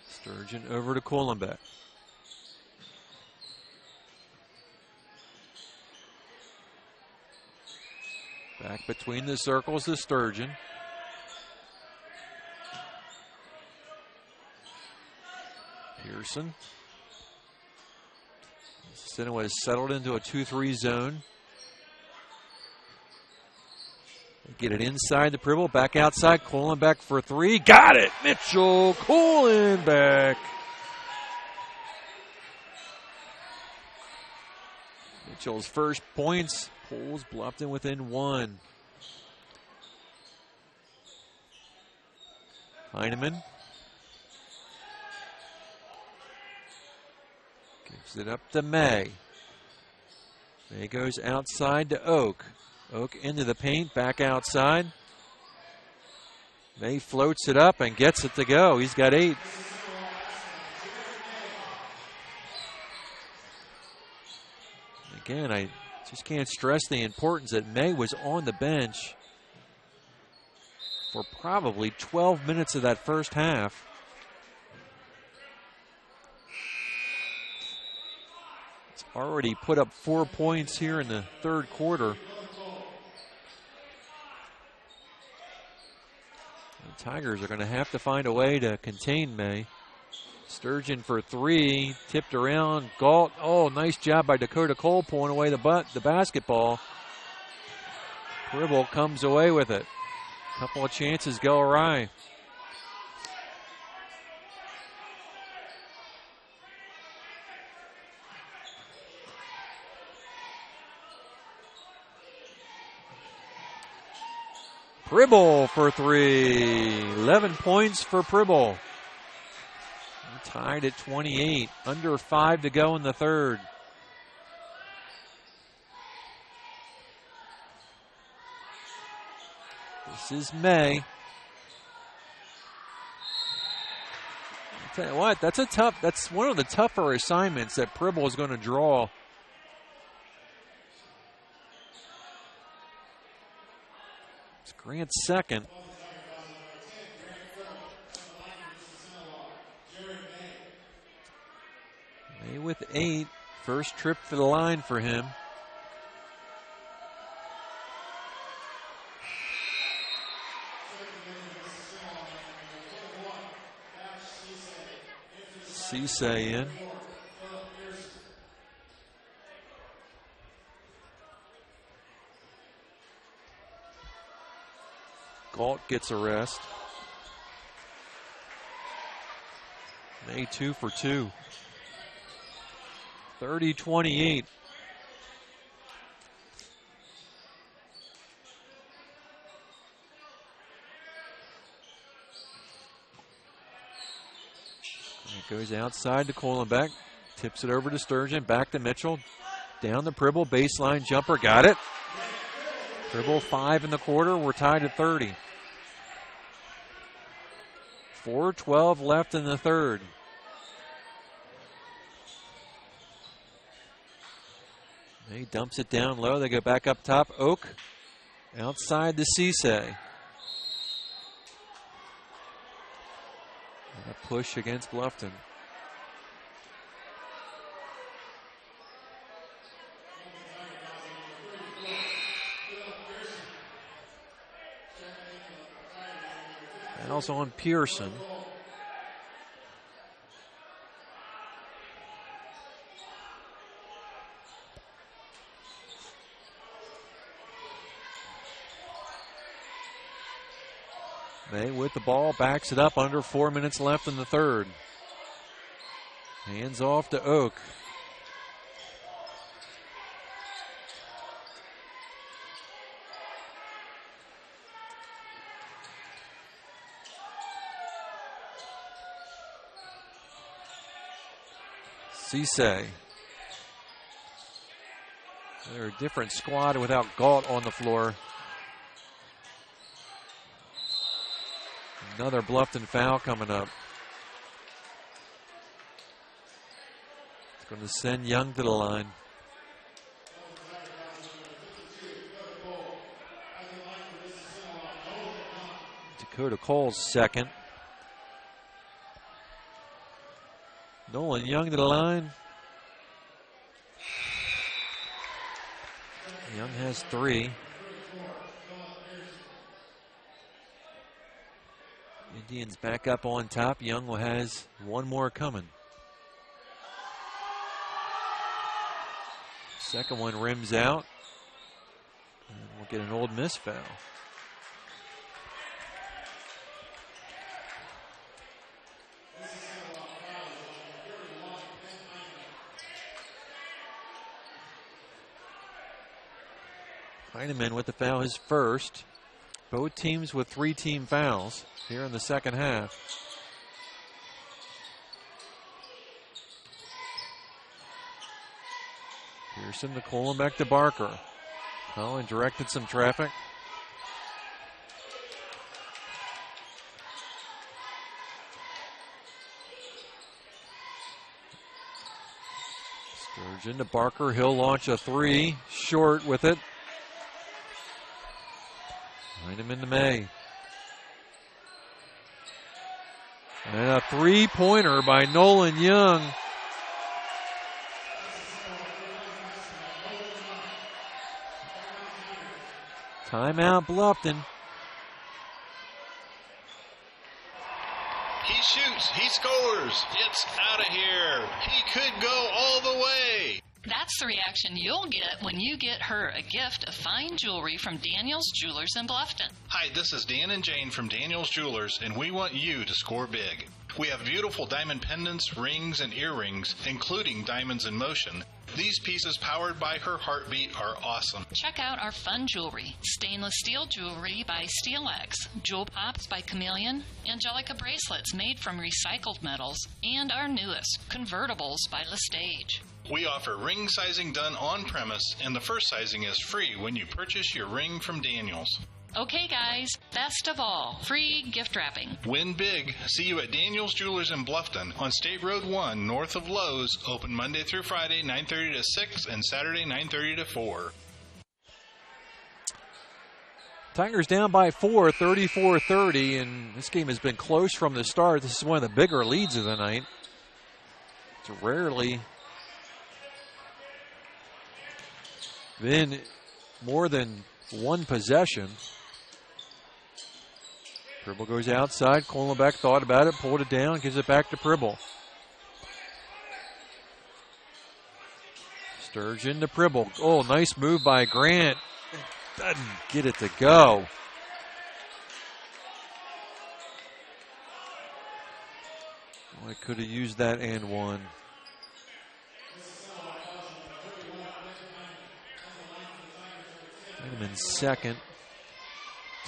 Sturgeon over to Kuhlenbeck. Back between the circles to Sturgeon. Pearson. Mississinewa has settled into a 2-3 zone. They get it inside the Pribble, back outside. Kuhlenbeck for 3. Got it! Mitchell Kuhlenbeck. Mitchell's first points pulls Bluffton within 1. Heineman gives it up to May. May goes outside to Oak. Oak into the paint, back outside. May floats it up and gets it to go. He's got 8. Again, I just can't stress the importance that May was on the bench for probably 12 minutes of that first half. It's already put up 4 points here in the third quarter. The Tigers are going to have to find a way to contain May. Sturgeon for 3, tipped around. Galt, oh, nice job by Dakota Cole pulling away the basketball. Pribble comes away with it. Couple of chances go awry. Pribble for 3. 11 points for Pribble. Tied at 28. Under 5 to go in the third. This is May. I'll tell you what, that's one of the tougher assignments that Pribble is going to draw. It's Grant's second. May with 8. First trip to the line for him. Cisse in. Galt gets a rest. May 2 for 2. 30-28. It goes outside to Kohlenbeck. Tips it over to Sturgeon. Back to Mitchell. Down the Pribble. Baseline jumper. Got it. Pribble 5 in the quarter. We're tied at 30. 4:12 left in the third. He dumps it down low. They go back up top. Oak outside to Cisse. And a push against Bluffton. And also on Pearson. May with the ball, backs it up, under 4 minutes left in the third. Hands off to Oak. Cisse. They're a different squad without Galt on the floor. Another Bluffton foul coming up. It's going to send Young to the line. Dakota Cole's second. Nolan Young to the line. Young has 3. Indians back up on top. Young has one more coming. Second one rims out. And we'll get an Old Miss foul. Heinemann with the foul, his first. Both teams with 3 team fouls here in the second half. Pearson to Kohlenbeck to Barker. Collin directed some traffic. Sturgeon to Barker. He'll launch a 3. Short with it. Heinemann to May. And a 3-pointer by Nolan Young. Timeout Bluffton. He shoots, he scores, it's out of here. He could go all the way. That's the reaction you'll get when you get her a gift of fine jewelry from Daniel's Jewelers in Bluffton. Hi, this is Dan and Jane from Daniel's Jewelers, and we want you to score big. We have beautiful diamond pendants, rings, and earrings, including diamonds in motion. These pieces, powered by her heartbeat, are awesome. Check out our fun jewelry. Stainless steel jewelry by SteelX, Jewel Pops by Chameleon, Angelica bracelets made from recycled metals, and our newest, convertibles by Lestage. We offer ring sizing done on premise, and the first sizing is free when you purchase your ring from Daniel's. Okay, guys, best of all, free gift wrapping. Win big. See you at Daniel's Jewelers in Bluffton on State Road 1, north of Lowe's. Open Monday through Friday, 9:30 to 6, and Saturday, 9:30 to 4. Tigers down by 4, 34-30, and this game has been close from the start. This is one of the bigger leads of the night. It's rarely been more than one possession. Pribble goes outside. Kohlenbeck thought about it, pulled it down, gives it back to Pribble. Sturgeon to Pribble. Oh, nice move by Grant. Doesn't get it to go. Oh, I could have used that and one. Heinemann second.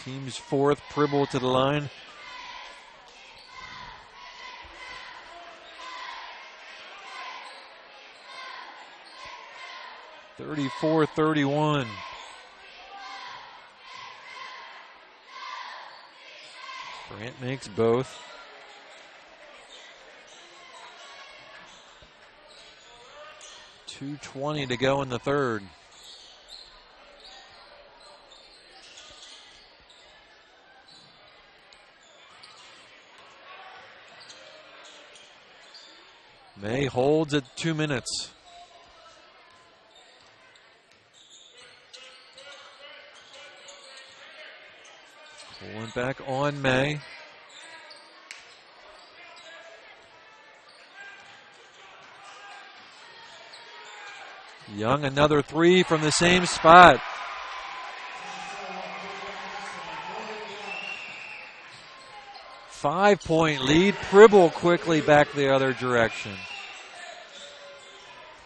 Team's fourth. Pribble to the line. (34-31). Grant makes both. .220 to go in the third. May holds at 2 minutes. Pulling back on May. Young, another 3 from the same spot. Five-point lead. Pribble quickly back the other direction.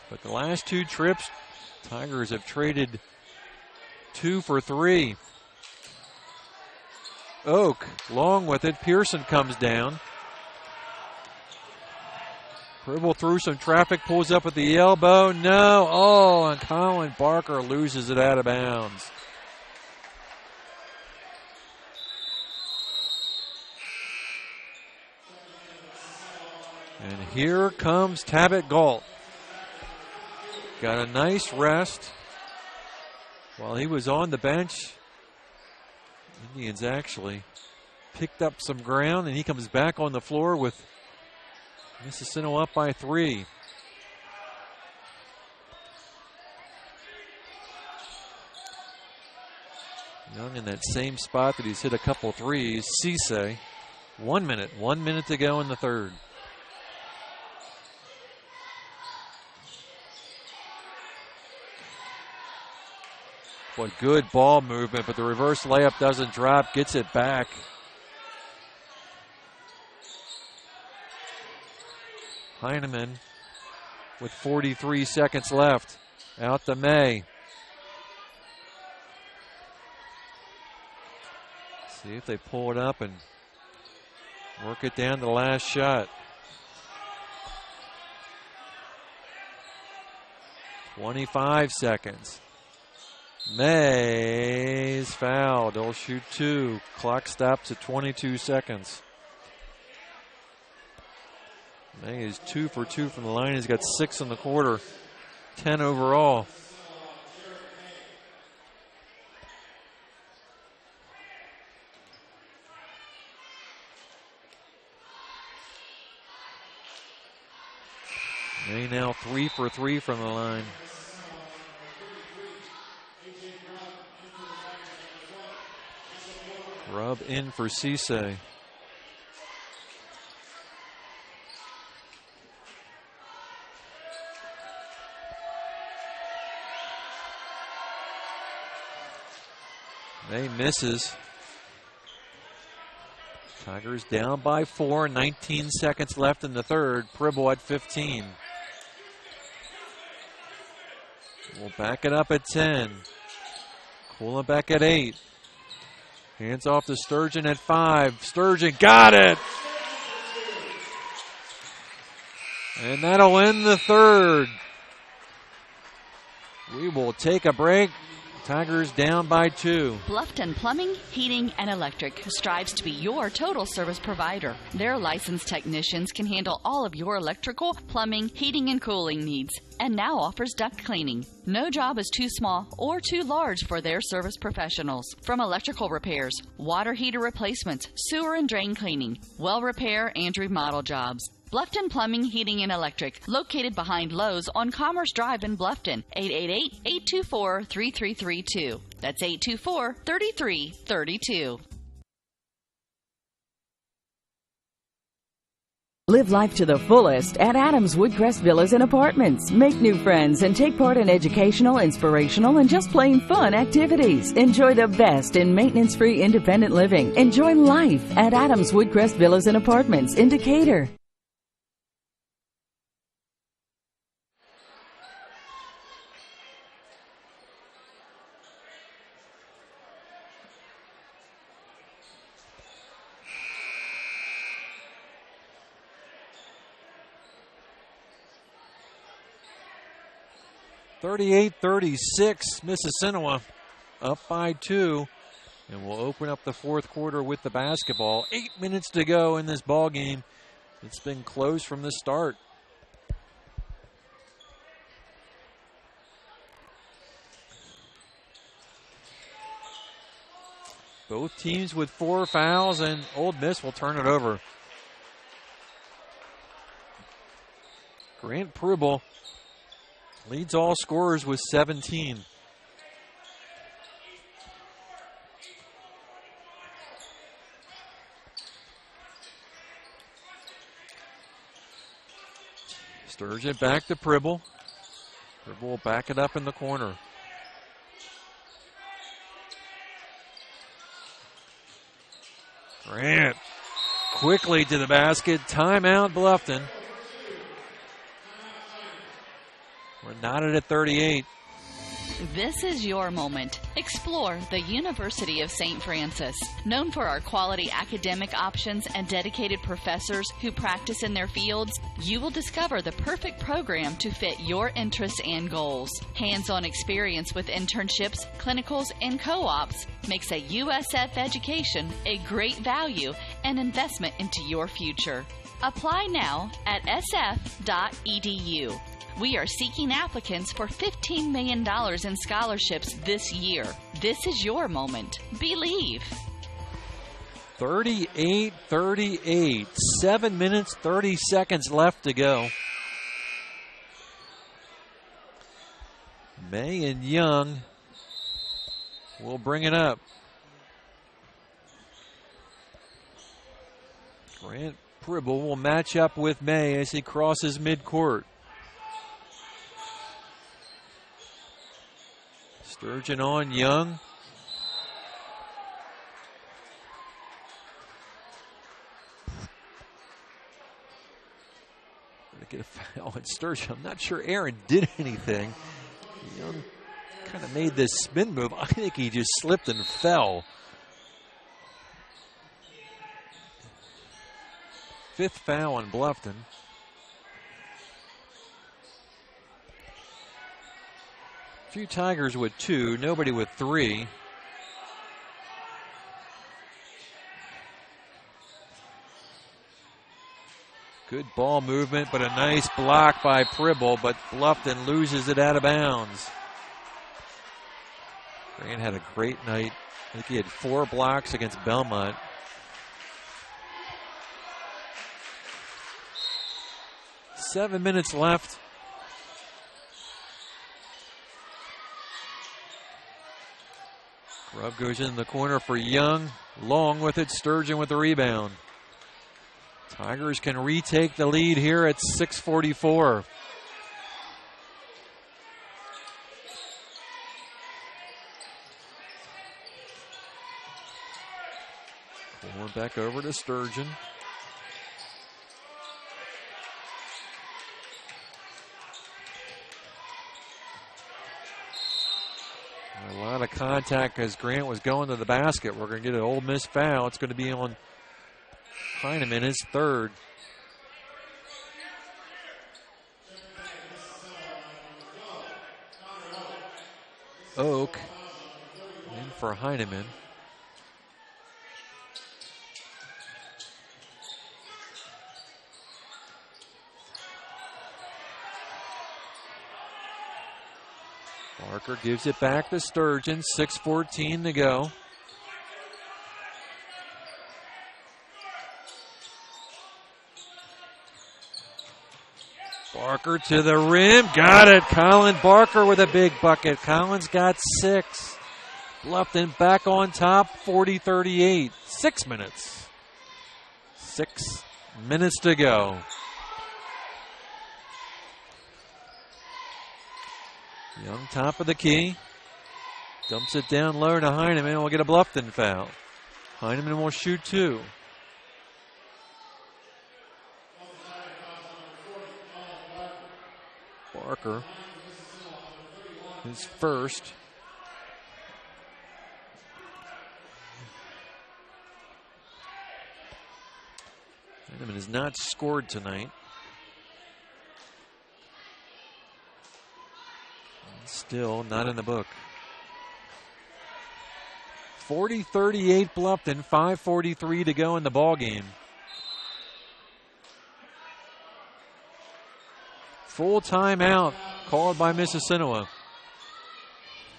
But the last 2 trips, Tigers have traded 2 for 3. Oak, long with it. Pearson comes down. Pribble through some traffic, pulls up at the elbow. No. Oh, and Colin Barker loses it out of bounds. And here comes Tabit Galt. Got a nice rest while he was on the bench. Indians actually picked up some ground, and he comes back on the floor with Mississinewa up by 3. Young in that same spot that he's hit a couple threes. Cisse, 1 minute. 1 minute to go in the third. Boy, good ball movement, but the reverse layup doesn't drop. Gets it back. Heinemann with 43 seconds left. Out to May. See if they pull it up and work it down to the last shot. 25 seconds. May's fouled. They'll shoot 2. Clock stops at 22 seconds. May is 2 for 2 from the line. He's got 6 in the quarter. 10 overall. May now 3 for 3 from the line. Rub in for Cisse. May misses. Tigers down by 4, 19 seconds left in the third. Pribble at 15. We'll back it up at 10. Kuhlenbeck at 8. Hands off to Sturgeon at 5. Sturgeon got it! And that'll end the third. We will take a break. Tigers down by 2. Bluffton Plumbing, Heating, and Electric strives to be your total service provider. Their licensed technicians can handle all of your electrical, plumbing, heating, and cooling needs, and now offers duct cleaning. No job is too small or too large for their service professionals. From electrical repairs, water heater replacements, sewer and drain cleaning, well repair, and remodel jobs. Bluffton Plumbing, Heating, and Electric, located behind Lowe's on Commerce Drive in Bluffton, 888-824-3332. That's 824-3332. Live life to the fullest at Adams Woodcrest Villas and Apartments. Make new friends and take part in educational, inspirational, and just plain fun activities. Enjoy the best in maintenance-free independent living. Enjoy life at Adams Woodcrest Villas and Apartments in Decatur. .38-36, Mississinewa up by 2. And we'll open up the fourth quarter with the basketball. 8 minutes to go in this ball game. It's been close from the start. Both teams with 4 fouls, and Old Miss will turn it over. Grant Pribble leads all scorers with 17. Sturgeon back to Pribble. Pribble will back it up in the corner. Grant quickly to the basket. Timeout, Bluffton. We're knotted at 38. This is your moment. Explore the University of St. Francis. Known for our quality academic options and dedicated professors who practice in their fields, you will discover the perfect program to fit your interests and goals. Hands-on experience with internships, clinicals, and co-ops makes a USF education a great value and investment into your future. Apply now at sf.edu. We are seeking applicants for $15 million in scholarships this year. This is your moment. Believe. 38-38. 7 minutes, 30 seconds left to go. May and Young will bring it up. Grant Pribble will match up with May as he crosses midcourt. Sturgeon on Young. Gonna get a foul on Sturgeon. I'm not sure Aaron did anything. Young kind of made this spin move. I think he just slipped and fell. 5th foul on Bluffton. A few Tigers with 2, nobody with 3. Good ball movement, but a nice block by Pribble, but Bluffton loses it out of bounds. Grant had a great night. I think he had 4 blocks against Belmont. Seven minutes left. Grubb goes in the corner for Young. Long with it, Sturgeon with the rebound. Tigers can retake the lead here at 6:44. Going back over to Sturgeon. A lot of contact as Grant was going to the basket. We're going to get an Ole Miss foul. It's going to be on Heineman, his 3rd. Oak in for Heineman. Barker gives it back to Sturgeon. 6:14 to go. Barker to the rim. Got it. Colin Barker with a big bucket. Collins got 6. Bluffton back on top. 40-38. 6 minutes. 6 minutes to go. Young top of the key. Dumps it down low to Heineman. We'll get a Bluffton foul. Heineman will shoot 2. Barker, his first. Heineman has not scored tonight. Still not in the book. 40-38 Bluffton, 5:43 to go in the ball game. Full timeout called by Mississinewa.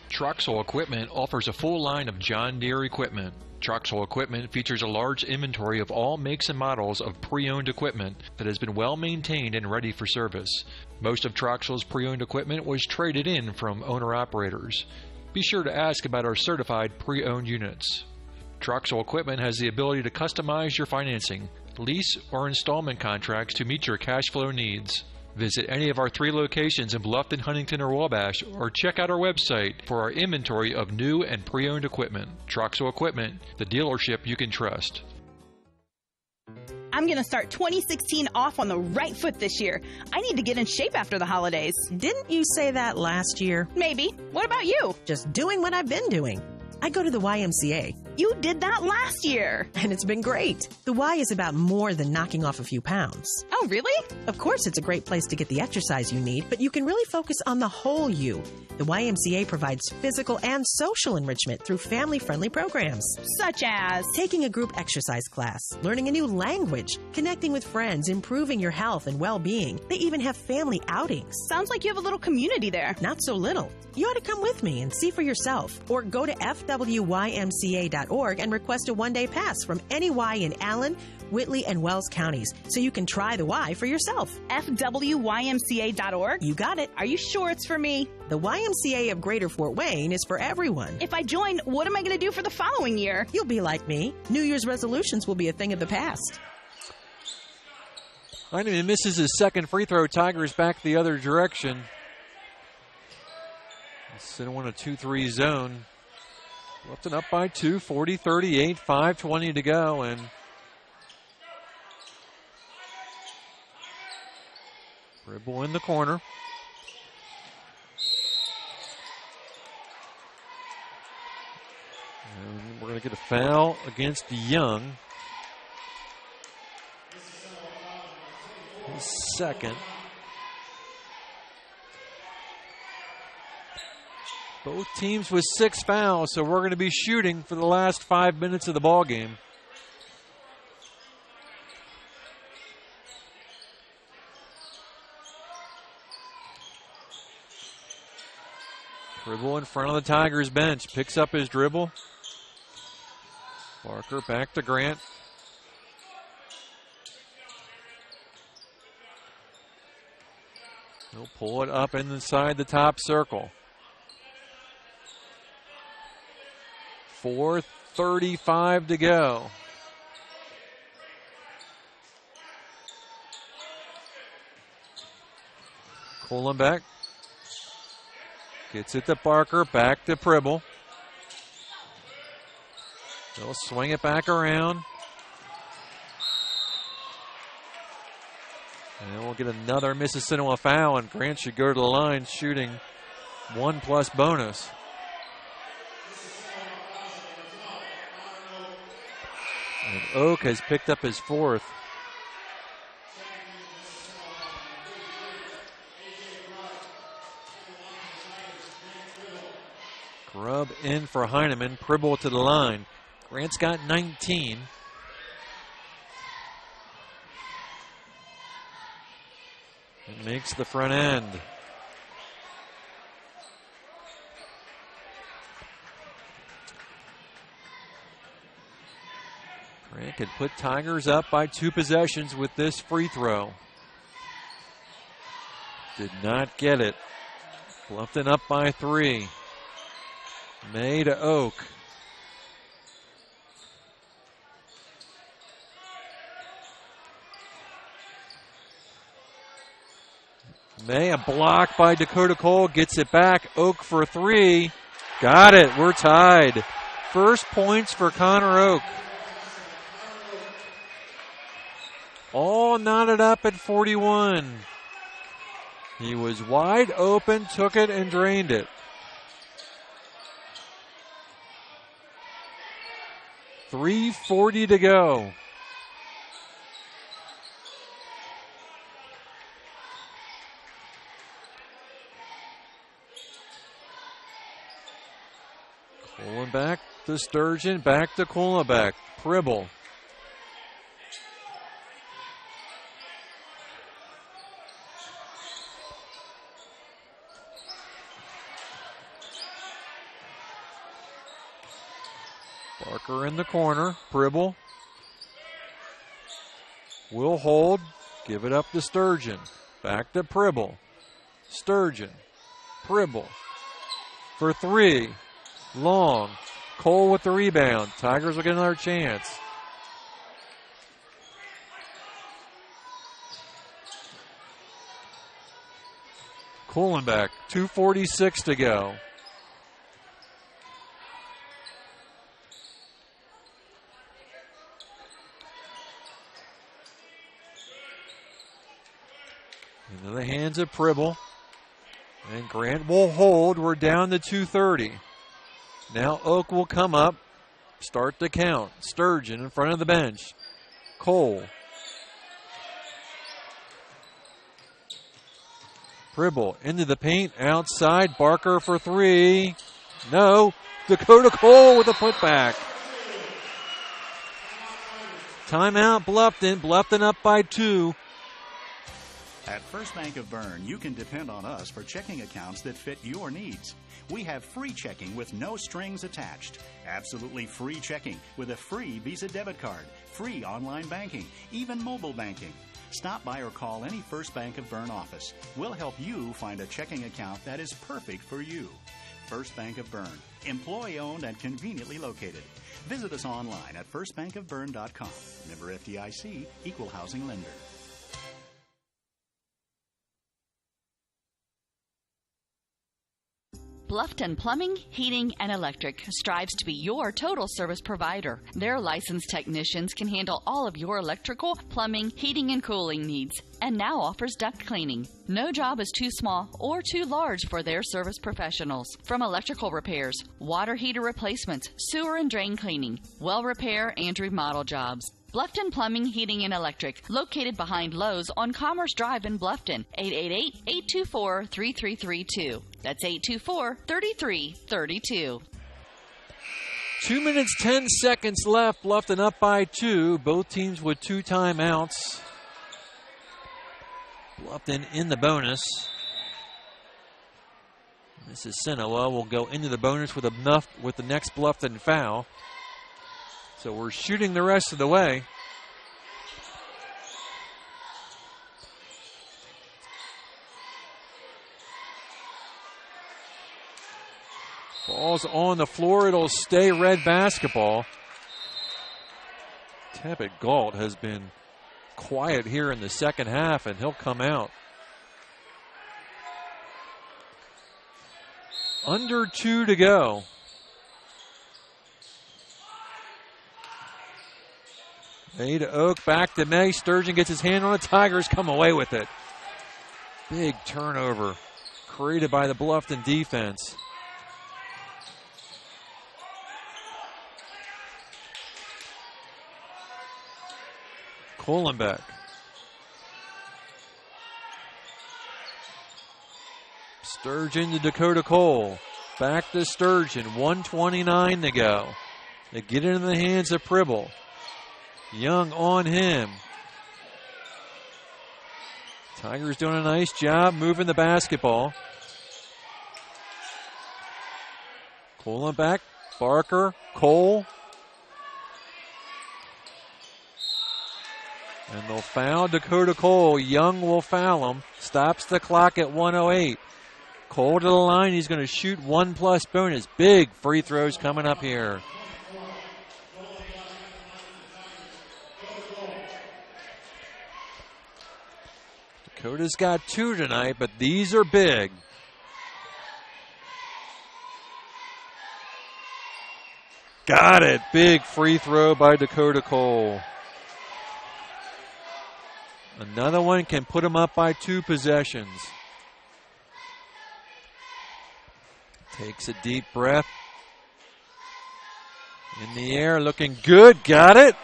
Troxel Equipment offers a full line of John Deere equipment. Troxel Equipment features a large inventory of all makes and models of pre-owned equipment that has been well maintained and ready for service. Most of Troxel's pre-owned equipment was traded in from owner-operators. Be sure to ask about our certified pre-owned units. Troxel Equipment has the ability to customize your financing, lease, or installment contracts to meet your cash flow needs. Visit any of our 3 locations in Bluffton, Huntington, or Wabash, or check out our website for our inventory of new and pre-owned equipment. Troxel Equipment, the dealership you can trust. I'm going to start 2016 off on the right foot this year. I need to get in shape after the holidays. Didn't you say that last year? Maybe. What about you? Just doing what I've been doing. I go to the YMCA. You did that last year. And it's been great. The Y is about more than knocking off a few pounds. Oh, really? Of course, it's a great place to get the exercise you need, but you can really focus on the whole you. The YMCA provides physical and social enrichment through family-friendly programs. Such as? Taking a group exercise class, learning a new language, connecting with friends, improving your health and well-being. They even have family outings. Sounds like you have a little community there. Not so little. You ought to come with me and see for yourself. Or go to fwymca.org and request a one-day pass from any Y in Allen, Whitley, and Wells counties so you can try the Y for yourself. fwymca.org? You got it. Are you sure it's for me? The YMCA of Greater Fort Wayne is for everyone. If I join, what am I going to do for the following year? You'll be like me. New Year's resolutions will be a thing of the past. Heineman misses his second free throw. Tigers back the other direction. Mississinewa in a 2-3 zone. Bluffton up by 2, 40-38, 5:20 to go, and Ribble in the corner. And we're going to get a foul against Young. his second. Both teams with 6 fouls, so we're going to be shooting for the last 5 minutes of the ball game. Dribble in front of the Tigers bench. Picks up his dribble. Barker back to Grant. He'll pull it up inside the top circle. 4:35 to go. Kohlenbeck gets it to Barker, back to Pribble. They'll swing it back around. And we'll get another Mississinewa foul, and Grant should go to the line shooting 1+ bonus. And Oak has picked up his 4th. Grubb in for Heineman. Pribble to the line. Grant's got 19. It makes the front end. Grant could put Tigers up by 2 possessions with this free throw. Did not get it. Bluffton up by 3. May to Oak. May, a block by Dakota Cole, gets it back. Oak for 3. Got it. We're tied. First points for Connor Oak. All knotted up at 41. He was wide open, took it, and drained it. 3:40 to go. Kohlenbeck to Sturgeon, back to Kohlenbeck. Pribble. Barker in the corner. Pribble will hold. Give it up to Sturgeon. Back to Pribble. Sturgeon. Pribble for 3. Long. Cole with the rebound. Tigers will get another chance. Kohlenbeck. 2:46 to go. Into the hands of Pribble. And Grant will hold. We're down to 2:30. Now Oak will come up. Start the count. Sturgeon in front of the bench. Cole. Pribble into the paint. Outside. Barker for 3. No. Dakota Cole with a putback. Timeout Bluffton. Bluffton up by 2. At First Bank of Bern, you can depend on us for checking accounts that fit your needs. We have free checking with no strings attached. Absolutely free checking with a free Visa debit card, free online banking, even mobile banking. Stop by or call any First Bank of Bern office. We'll help you find a checking account that is perfect for you. First Bank of Bern, employee-owned and conveniently located. Visit us online at firstbankofbern.com. Member FDIC, equal housing lender. Bluffton Plumbing, Heating, and Electric strives to be your total service provider. Their licensed technicians can handle all of your electrical, plumbing, heating, and cooling needs, and now offers duct cleaning. No job is too small or too large for their service professionals. From electrical repairs, water heater replacements, sewer and drain cleaning, well repair, and remodel jobs. Bluffton Plumbing, Heating, and Electric, located behind Lowe's on Commerce Drive in Bluffton, 888-824-3332. That's 824-3332. 2 minutes, 10 seconds left. Bluffton up by 2. Both teams with 2 timeouts. Bluffton in the bonus. Mississinewa will go into the bonus with the next Bluffton foul. So we're shooting the rest of the way. Ball's on the floor. It'll stay red basketball. Tabit Galt has been quiet here in the second half, and he'll come out. Under 2 to go. May to Oak, back to May. Sturgeon gets his hand on it. Tigers come away with it. Big turnover created by the Bluffton defense. Kohlenbeck. Sturgeon to Dakota Cole. Back to Sturgeon. 1:29 to go. They get it in the hands of Pribble. Young on him. Tigers doing a nice job moving the basketball. Kohlenbeck, Barker, Cole. And they'll foul Dakota Cole. Young will foul him. Stops the clock at 1:08. Cole to the line. He's going to shoot 1+ bonus. Big free throws coming up here. Dakota's got 2 tonight, but these are big. Got it. Big free throw by Dakota Cole. Another one can put him up by 2 possessions. Takes a deep breath. In the air, looking good. Got it.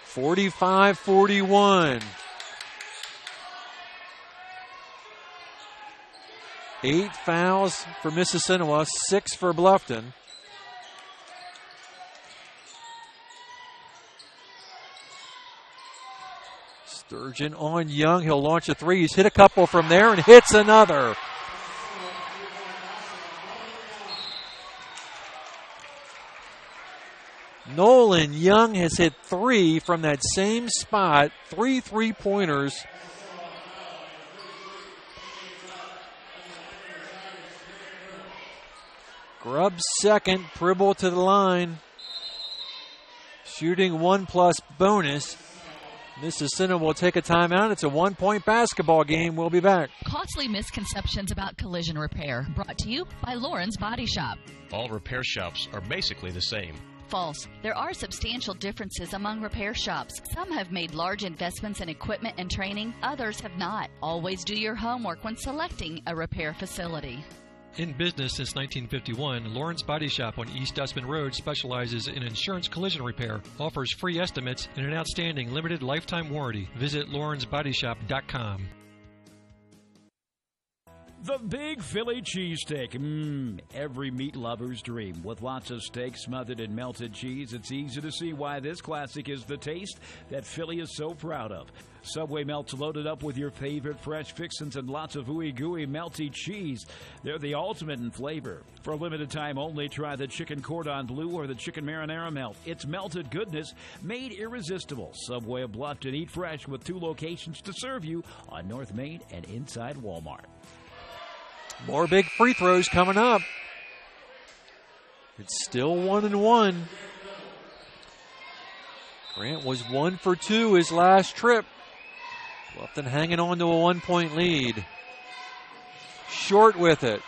45-41. 8 fouls for Mississinewa, 6 for Bluffton. Sturgeon on Young. He'll launch a 3. He's hit a couple from there and hits another. Nolan Young has hit 3 from that same spot. 3 3-pointers. Grubb second. Pribble to the line. Shooting 1+ bonus. Mississinewa will take a timeout. It's a 1-point basketball game. We'll be back. Costly misconceptions about collision repair. Brought to you by Lauren's Body Shop. All repair shops are basically the same. False. There are substantial differences among repair shops. Some have made large investments in equipment and training. Others have not. Always do your homework when selecting a repair facility. In business since 1951, Lauren's Body Shop on East Dustman Road specializes in insurance collision repair, offers free estimates, and an outstanding limited lifetime warranty. Visit lawrensbodyshop.com. The Big Philly Cheesesteak. Every meat lover's dream. With lots of steak smothered in melted cheese, it's easy to see why this classic is the taste that Philly is so proud of. Subway melts loaded up with your favorite fresh fixins and lots of ooey-gooey melty cheese. They're the ultimate in flavor. For a limited time only, try the chicken cordon bleu or the chicken marinara melt. It's melted goodness made irresistible. Subway of Bluffton. Eat fresh with 2 locations to serve you on North Main and inside Walmart. More big free throws coming up. It's still 1-1. Grant was 1 for 2 his last trip. Bluffton hanging on to a 1-point lead. Short with it.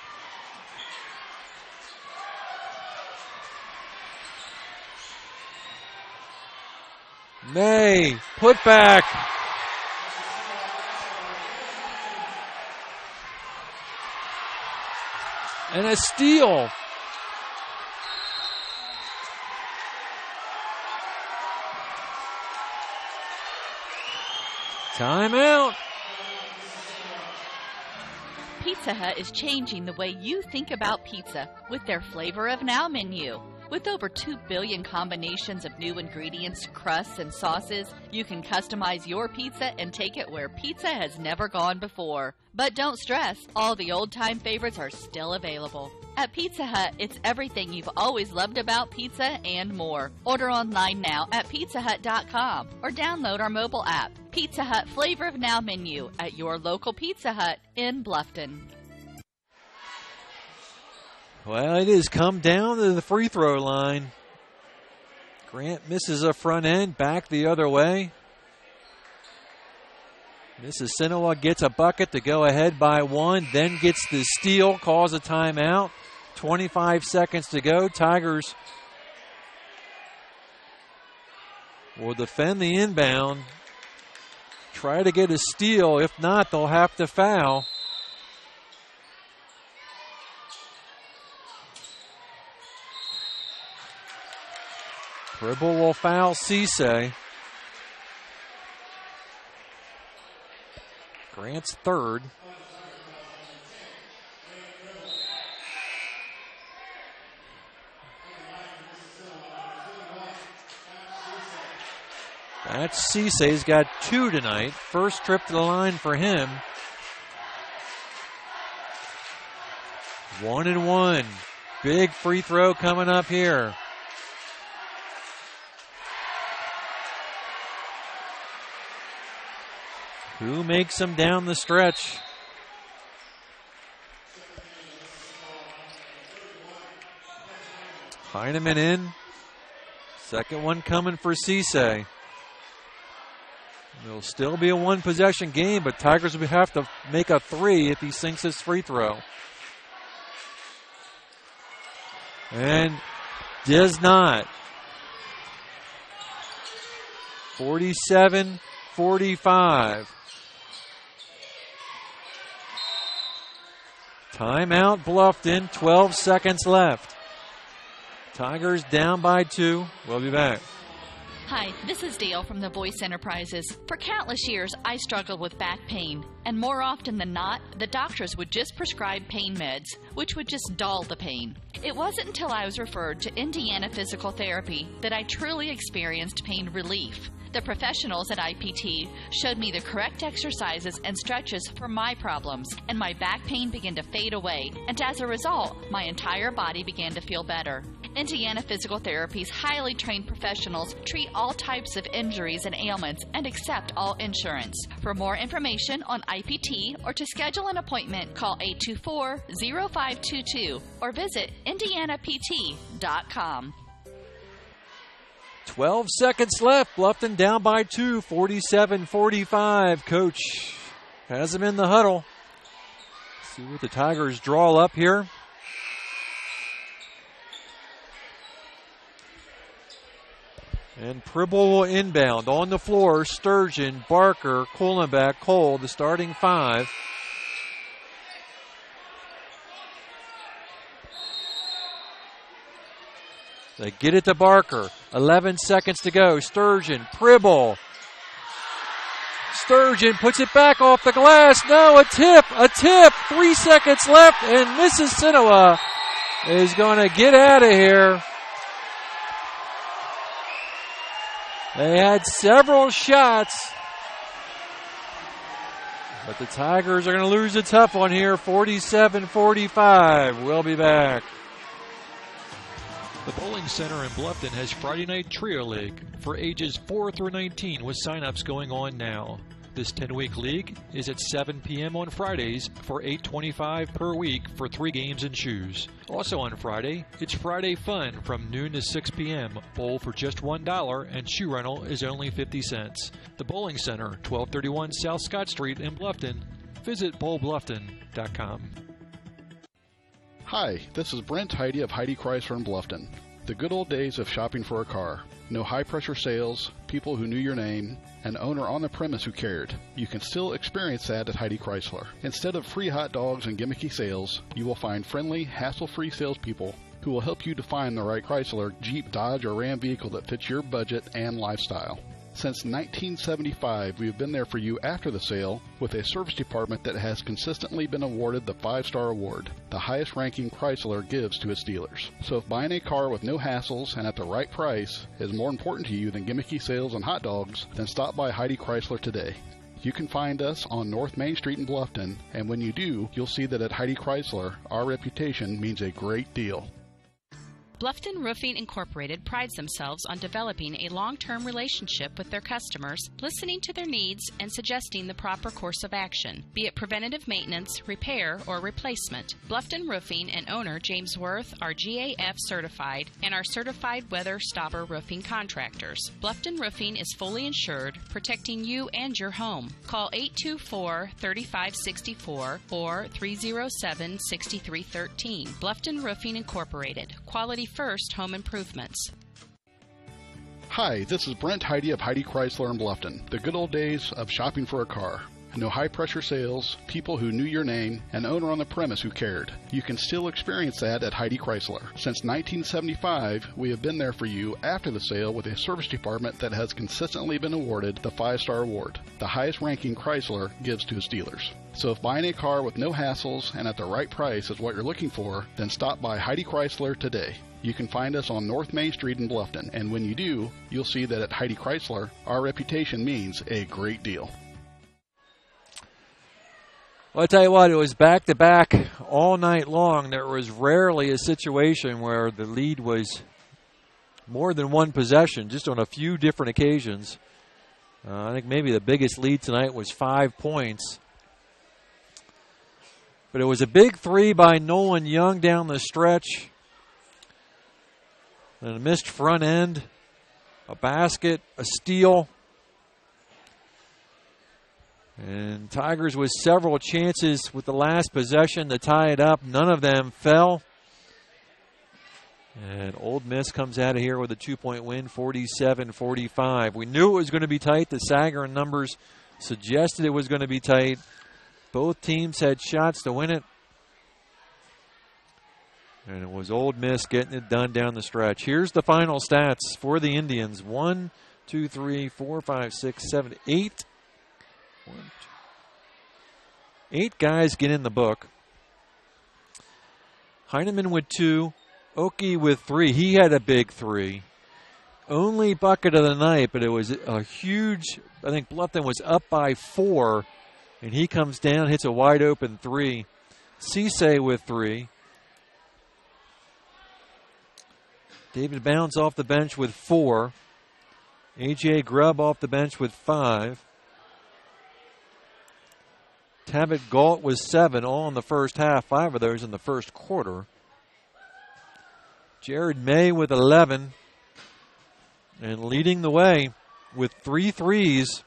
May, put back. And a steal. Timeout. Pizza Hut is changing the way you think about pizza with their Flavor of Now menu. With over 2 billion combinations of new ingredients, crusts, and sauces, you can customize your pizza and take it where pizza has never gone before. But don't stress, all the old-time favorites are still available. At Pizza Hut, it's everything you've always loved about pizza and more. Order online now at pizzahut.com or download our mobile app. Pizza Hut Flavor of Now menu at your local Pizza Hut in Bluffton. Well, it has come down to the free throw line. Grant misses a front end, back the other way. Mississinewa gets a bucket to go ahead by 1, then gets the steal, calls a timeout. 25 seconds to go. Tigers will defend the inbound. Try to get a steal. If not, they'll have to foul. Gribble will foul Cisse. Grant's third. That's Cisse. He's got 2 tonight. First trip to the line for him. 1-1. Big free throw coming up here. Who makes them down the stretch? Heineman in. Second one coming for Cisse. It'll still be a one-possession game, but Tigers will have to make a 3 if he sinks his free throw. And does not. 47-45. Timeout Bluffton, 12 seconds left. Tigers down by 2. We'll be back. Hi, this is Dale from the Voice Enterprises. For countless years, I struggled with back pain, and more often than not, the doctors would just prescribe pain meds, which would just dull the pain. It wasn't until I was referred to Indiana Physical Therapy that I truly experienced pain relief. The professionals at IPT showed me the correct exercises and stretches for my problems, and my back pain began to fade away, and as a result, my entire body began to feel better. Indiana Physical Therapy's highly trained professionals treat all types of injuries and ailments and accept all insurance. For more information on IPT or to schedule an appointment, call 824-0522 or visit indianapt.com. 12 seconds left. Bluffton down by 2, 47-45. Coach has them in the huddle. See what the Tigers draw up here. And Pribble will inbound. On the floor, Sturgeon, Barker, Kuhlenbeck, Cole, the starting 5. They get it to Barker. 11 seconds to go. Sturgeon, Pribble. Sturgeon puts it back off the glass. No, a tip. 3 seconds left, and Mississinewa is going to get out of here. They had several shots, but the Tigers are going to lose a tough one here, 47-45. We'll be back. The Bowling Center in Bluffton has Friday Night Trio League for ages 4 through 19 with sign-ups going on now. This 10-week league is at 7 p.m. on Fridays for $8.25 per week for 3 games and shoes. Also on Friday, it's Friday Fun from noon to 6 p.m. Bowl for just $1 and shoe rental is only 50 cents. The Bowling Center, 1231 South Scott Street in Bluffton. Visit bowlbluffton.com. Hi, this is Brent Heidi of Heidi Chrysler in Bluffton. The good old days of shopping for a car. No high-pressure sales, people who knew your name, an owner on the premise who cared. You can still experience that at Heidi Chrysler. Instead of free hot dogs and gimmicky sales, you will find friendly, hassle-free salespeople who will help you to find the right Chrysler, Jeep, Dodge, or Ram vehicle that fits your budget and lifestyle. Since 1975, we have been there for you after the sale with a service department that has consistently been awarded the 5-star award, the highest ranking Chrysler gives to its dealers. So if buying a car with no hassles and at the right price is more important to you than gimmicky sales and hot dogs, then stop by Heidi Chrysler today. You can find us on North Main Street in Bluffton, and when you do, you'll see that at Heidi Chrysler, our reputation means a great deal. Bluffton Roofing Incorporated prides themselves on developing a long-term relationship with their customers, listening to their needs and suggesting the proper course of action, be it preventative maintenance, repair, or replacement. Bluffton Roofing and owner James Worth are GAF certified and are certified weather stopper roofing contractors. Bluffton Roofing is fully insured, protecting you and your home. Call 824-3564 or 307-6313. Bluffton Roofing Incorporated. Quality first home improvements. Hi, this is Brent Heidi of Heidi Chrysler in Bluffton. The good old days of shopping for a car. No high-pressure sales, people who knew your name, an owner on the premise who cared. You can still experience that at Heidi Chrysler. Since 1975, we have been there for you after the sale with a service department that has consistently been awarded the 5-star award, the highest ranking Chrysler gives to its dealers. So if buying a car with no hassles and at the right price is what you're looking for, then stop by Heidi Chrysler today. You can find us on North Main Street in Bluffton, and when you do, you'll see that at Heidi Chrysler, our reputation means a great deal. Well, I'll tell you what, it was back-to-back all night long. There was rarely a situation where the lead was more than one possession, just on a few different occasions. I think maybe the biggest lead tonight was 5 points. But it was a big three by Nolan Young down the stretch. And a missed front end, a basket, a steal. And Tigers with several chances with the last possession to tie it up. None of them fell. And Ole Miss comes out of here with a 2-point win, 47-45. We knew it was going to be tight. The Sagarin numbers suggested it was going to be tight. Both teams had shots to win it. And it was Ole Miss getting it done down the stretch. Here's the final stats for the Indians. 1, 2, 3, 4, 5, 6, 7, 8. 8 guys get in the book. Heineman with 2. Oki with 3. He had a big 3. Only bucket of the night, but it was a huge, I think Bluffton was up by 4. And he comes down, hits a wide open 3. Cisse with 3. David Bounds off the bench with 4. A.J. Grubb off the bench with 5. Tavitt Galt was 7, all in the first half. 5 of those in the first quarter. Jared May with 11. And leading the way with 3 threes,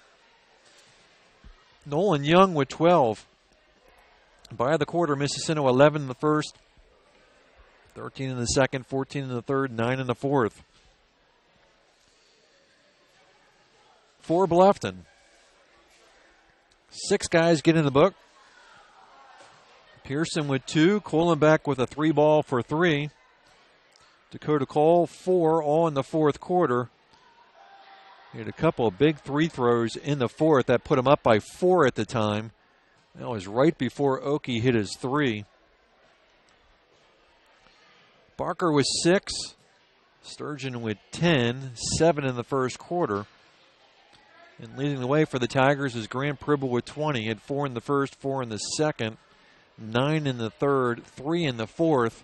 Nolan Young with 12. By the quarter, Mississinewa 11 in the first, 13 in the second, 14 in the third, 9 in the fourth. For Bluffton, 6 guys get in the book. Pearson with 2, Kohlenbeck with a 3-ball for 3. Dakota Cole 4, all in the fourth quarter. He had a couple of big 3 throws in the fourth that put him up by 4 at the time. That was right before Oki hit his 3. Barker with 6. Sturgeon with 10. 7 in the first quarter. And leading the way for the Tigers is Grant Pribble with 20. He had 4 in the first, 4 in the second, 9 in the third, 3 in the fourth.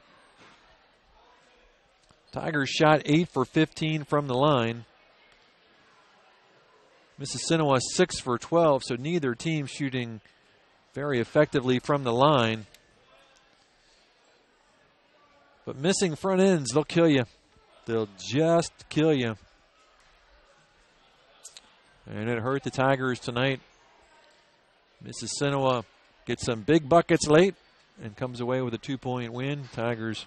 Tigers shot 8 for 15 from the line. Mississinewa 6 for 12, so neither team shooting very effectively from the line. But missing front ends, they'll kill you. They'll just kill you. And it hurt the Tigers tonight. Mississinewa gets some big buckets late and comes away with a 2-point win. Tigers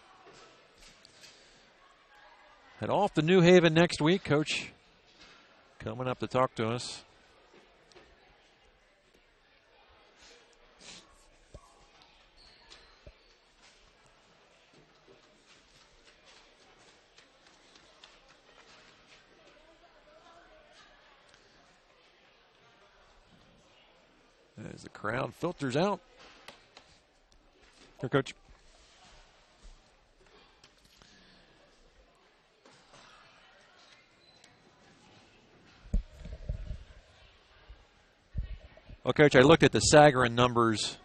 head off to New Haven next week. Coach coming up to talk to us. as the crowd filters out. Here, Coach. Well, Coach, I looked at the Sagarin numbers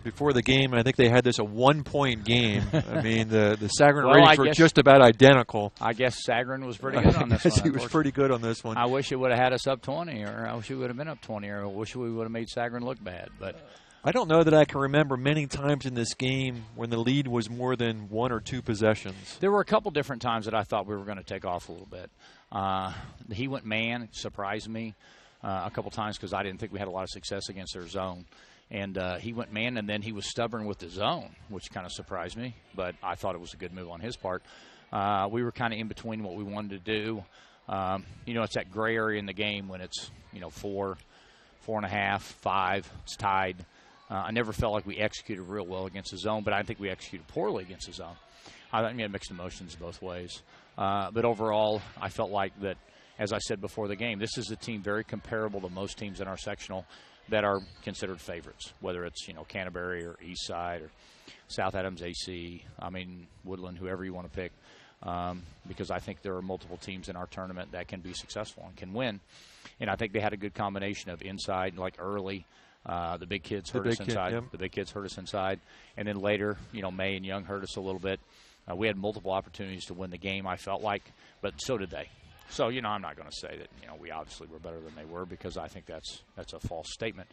before the game, and I think they had this a 1-point game. I mean, the Sagarin ratings were just about identical. I guess Sagarin was pretty good on this one. He was pretty good on this one. I wish it would have had us up 20, or I wish we would have been up 20, or I wish we would have made Sagarin look bad. But I don't know that I can remember many times in this game when the lead was more than 1 or 2 possessions. There were a couple different times that I thought we were going to take off a little bit. He went man, surprised me a couple times because I didn't think we had a lot of success against their zone. And he went man, and then he was stubborn with the zone, which kind of surprised me. But I thought it was a good move on his part. We were kind of in between what we wanted to do. It's that gray area in the game when it's, 4, 4.5, 5. It's tied. I never felt like we executed real well against the zone, but I think we executed poorly against the zone. I think we had mixed emotions both ways. But overall, I felt like that, as I said before the game, this is a team very comparable to most teams in our sectional that are considered favorites, whether it's, Canterbury or Eastside or South Adams AC, Woodland, whoever you want to pick, because I think there are multiple teams in our tournament that can be successful and can win. And I think they had a good combination of inside, like early, the big kids hurt us inside. The big kids hurt us inside. And then later, May and Young hurt us a little bit. We had multiple opportunities to win the game, I felt like, but so did they. So, I'm not going to say that, we obviously were better than they were because I think that's a false statement.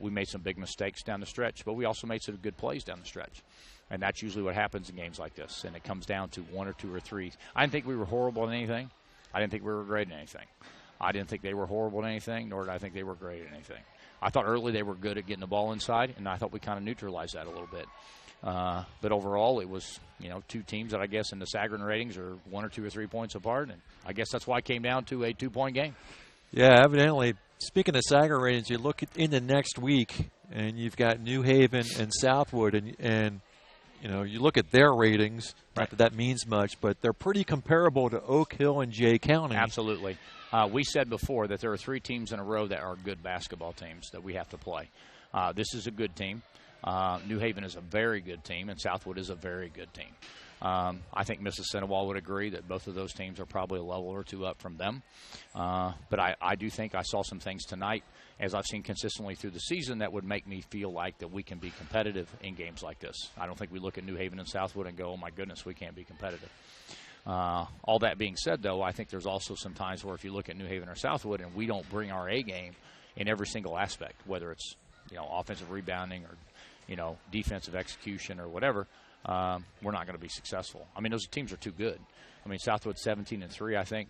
We made some big mistakes down the stretch, but we also made some good plays down the stretch. And that's usually what happens in games like this. And it comes down to 1 or 2 or 3. I didn't think we were horrible at anything. I didn't think we were great at anything. I didn't think they were horrible at anything, nor did I think they were great at anything. I thought early they were good at getting the ball inside, and I thought we kind of neutralized that a little bit. But overall, it was, 2 teams that I guess in the Sagarin ratings are 1 or 2 or 3 points apart, and I guess that's why it came down to a 2-point game. Yeah, evidently. Speaking of Sagarin ratings, you look into next week, and you've got New Haven and Southwood, and you look at their ratings. Not that means much, but they're pretty comparable to Oak Hill and Jay County. Absolutely. We said before that there are 3 teams in a row that are good basketball teams that we have to play. This is a good team. New Haven is a very good team, and Southwood is a very good team. I think Mississinewa would agree that both of those teams are probably a level or 2 up from them. But I do think I saw some things tonight, as I've seen consistently through the season, that would make me feel like that we can be competitive in games like this. I don't think we look at New Haven and Southwood and go, oh, my goodness, we can't be competitive. All that being said, though, I think there's also some times where if you look at New Haven or Southwood and we don't bring our A game in every single aspect, whether it's offensive rebounding or defensive execution or whatever, we're not going to be successful. Those teams are too good. Southwood 17-3, I think.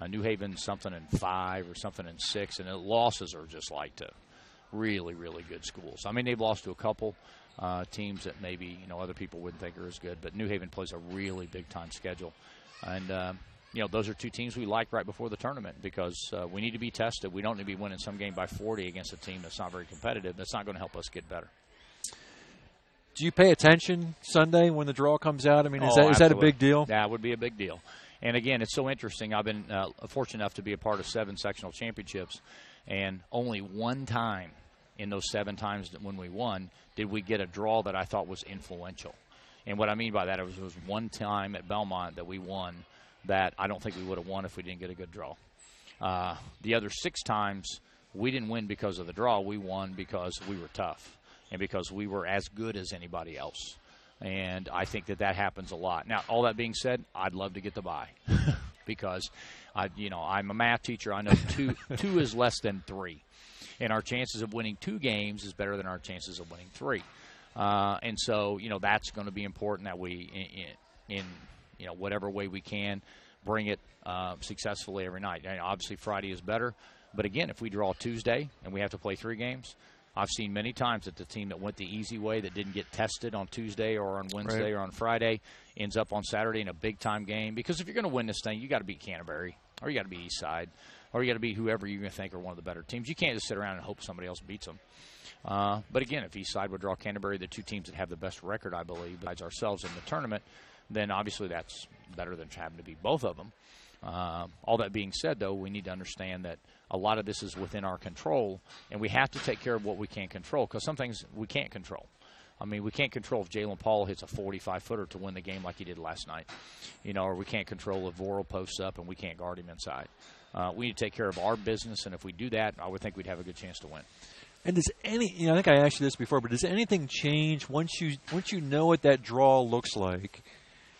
New Haven something in 5 or something in 6, and the losses are just like to really, really good schools. They've lost to a couple teams that maybe other people wouldn't think are as good, but New Haven plays a really big-time schedule. And, those are 2 teams we like right before the tournament because we need to be tested. We don't need to be winning some game by 40 against a team that's not very competitive. That's not going to help us get better. Do you pay attention Sunday when the draw comes out? Is that a big deal? That would be a big deal. And, again, it's so interesting. I've been fortunate enough to be a part of 7 sectional championships, and only one time in those 7 times that when we won did we get a draw that I thought was influential. And what I mean by that, it was one time at Belmont that we won that I don't think we would have won if we didn't get a good draw. The other 6 times, we didn't win because of the draw. We won because we were tough and because we were as good as anybody else. And I think that happens a lot. Now, all that being said, I'd love to get the bye because, I'm a math teacher. I know 2 is less than 3. And our chances of winning 2 games is better than our chances of winning 3. And so, that's going to be important that we, in whatever way we can, bring it successfully every night. Obviously, Friday is better. But, again, if we draw Tuesday and we have to play 3 games, I've seen many times that the team that went the easy way, that didn't get tested on Tuesday or on Wednesday or on Friday, ends up on Saturday in a big-time game. Because if you're going to win this thing, you got to beat Canterbury or you got to beat Eastside or you got to beat whoever you're going to think are one of the better teams. You can't just sit around and hope somebody else beats them. But, again, if Eastside would draw Canterbury, the 2 teams that have the best record, I believe, besides ourselves in the tournament, then obviously that's better than having to beat both of them. All that being said, though, we need to understand that a lot of this is within our control, and we have to take care of what we can control because some things we can't control. I mean, we can't control if Jalen Paul hits a 45-footer to win the game like he did last night, or we can't control if Vorel posts up and we can't guard him inside. We need to take care of our business, and if we do that, I would think we'd have a good chance to win. And does I think I asked you this before, but does anything change once you know what that draw looks like?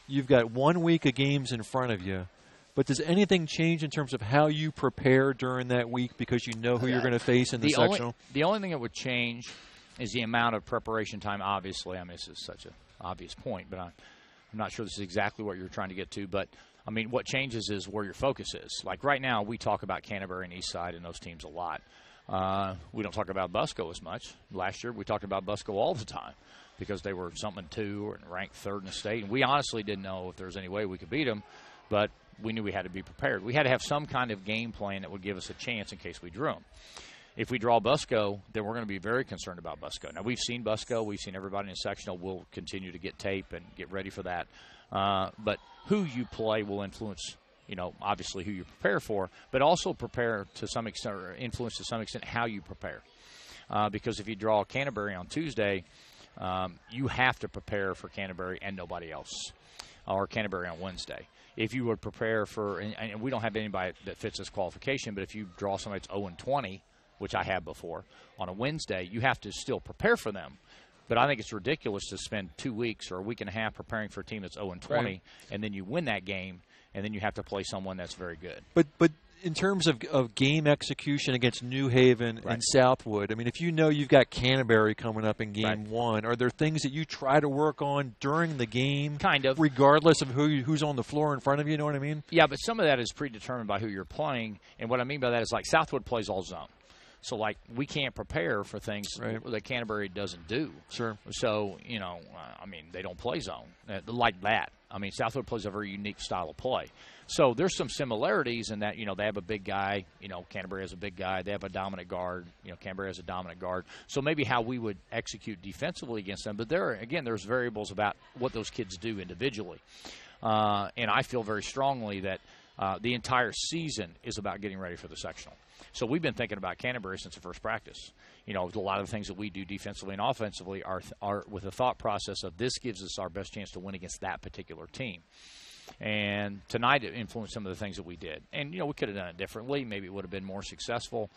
You've got 1 week of games in front of you, but does anything change in terms of how you prepare during that week because you know who you're going to face in the sectional? The only thing that would change is the amount of preparation time, obviously. I mean, this is such an obvious point, but I'm not sure this is exactly what you're trying to get to. But, I mean, what changes is where your focus is. Like right now, we talk about Canterbury and Eastside and those teams a lot. We don't talk about Busco as much. Last year, we talked about Busco all the time because they were something 2 and ranked 3rd in the state. And we honestly didn't know if there was any way we could beat them, but we knew we had to be prepared. We had to have some kind of game plan that would give us a chance in case we drew them. If we draw Busco, then we're going to be very concerned about Busco. Now, we've seen Busco. We've seen everybody in the sectional. We'll continue to get tape and get ready for that. But who you play will influence, obviously who you prepare for, but also prepare to some extent or influence to some extent how you prepare. Because if you draw Canterbury on Tuesday, you have to prepare for Canterbury and nobody else, or Canterbury on Wednesday. If you would prepare for, and we don't have anybody that fits this qualification, but if you draw somebody that's 0-20, which I have before, on a Wednesday, you have to still prepare for them. But I think it's ridiculous to spend 2 weeks or a week and a half preparing for a team that's 0-20, right, and then you win that game, and then you have to play someone that's very good. But in terms of game execution against New Haven and Southwood, I mean, if you know you've got Canterbury coming up in game 1, are there things that you try to work on during the game? Kind of. Regardless of who's on the floor in front of you, you know what I mean? Yeah, but some of that is predetermined by who you're playing, and what I mean by that is like Southwood plays all zone. So, like, we can't prepare for things that Canterbury doesn't do. Sure. So, I mean, they don't play zone like that. I mean, Southwood plays a very unique style of play. So there's some similarities in that, they have a big guy. Canterbury has a big guy. They have a dominant guard. Canterbury has a dominant guard. So maybe how we would execute defensively against them. But there's variables about what those kids do individually. And I feel very strongly that the entire season is about getting ready for the sectional. So we've been thinking about Canterbury since the first practice. A lot of the things that we do defensively and offensively are with the thought process of this gives us our best chance to win against that particular team. And tonight it influenced some of the things that we did. And, we could have done it differently. Maybe it would have been more successful.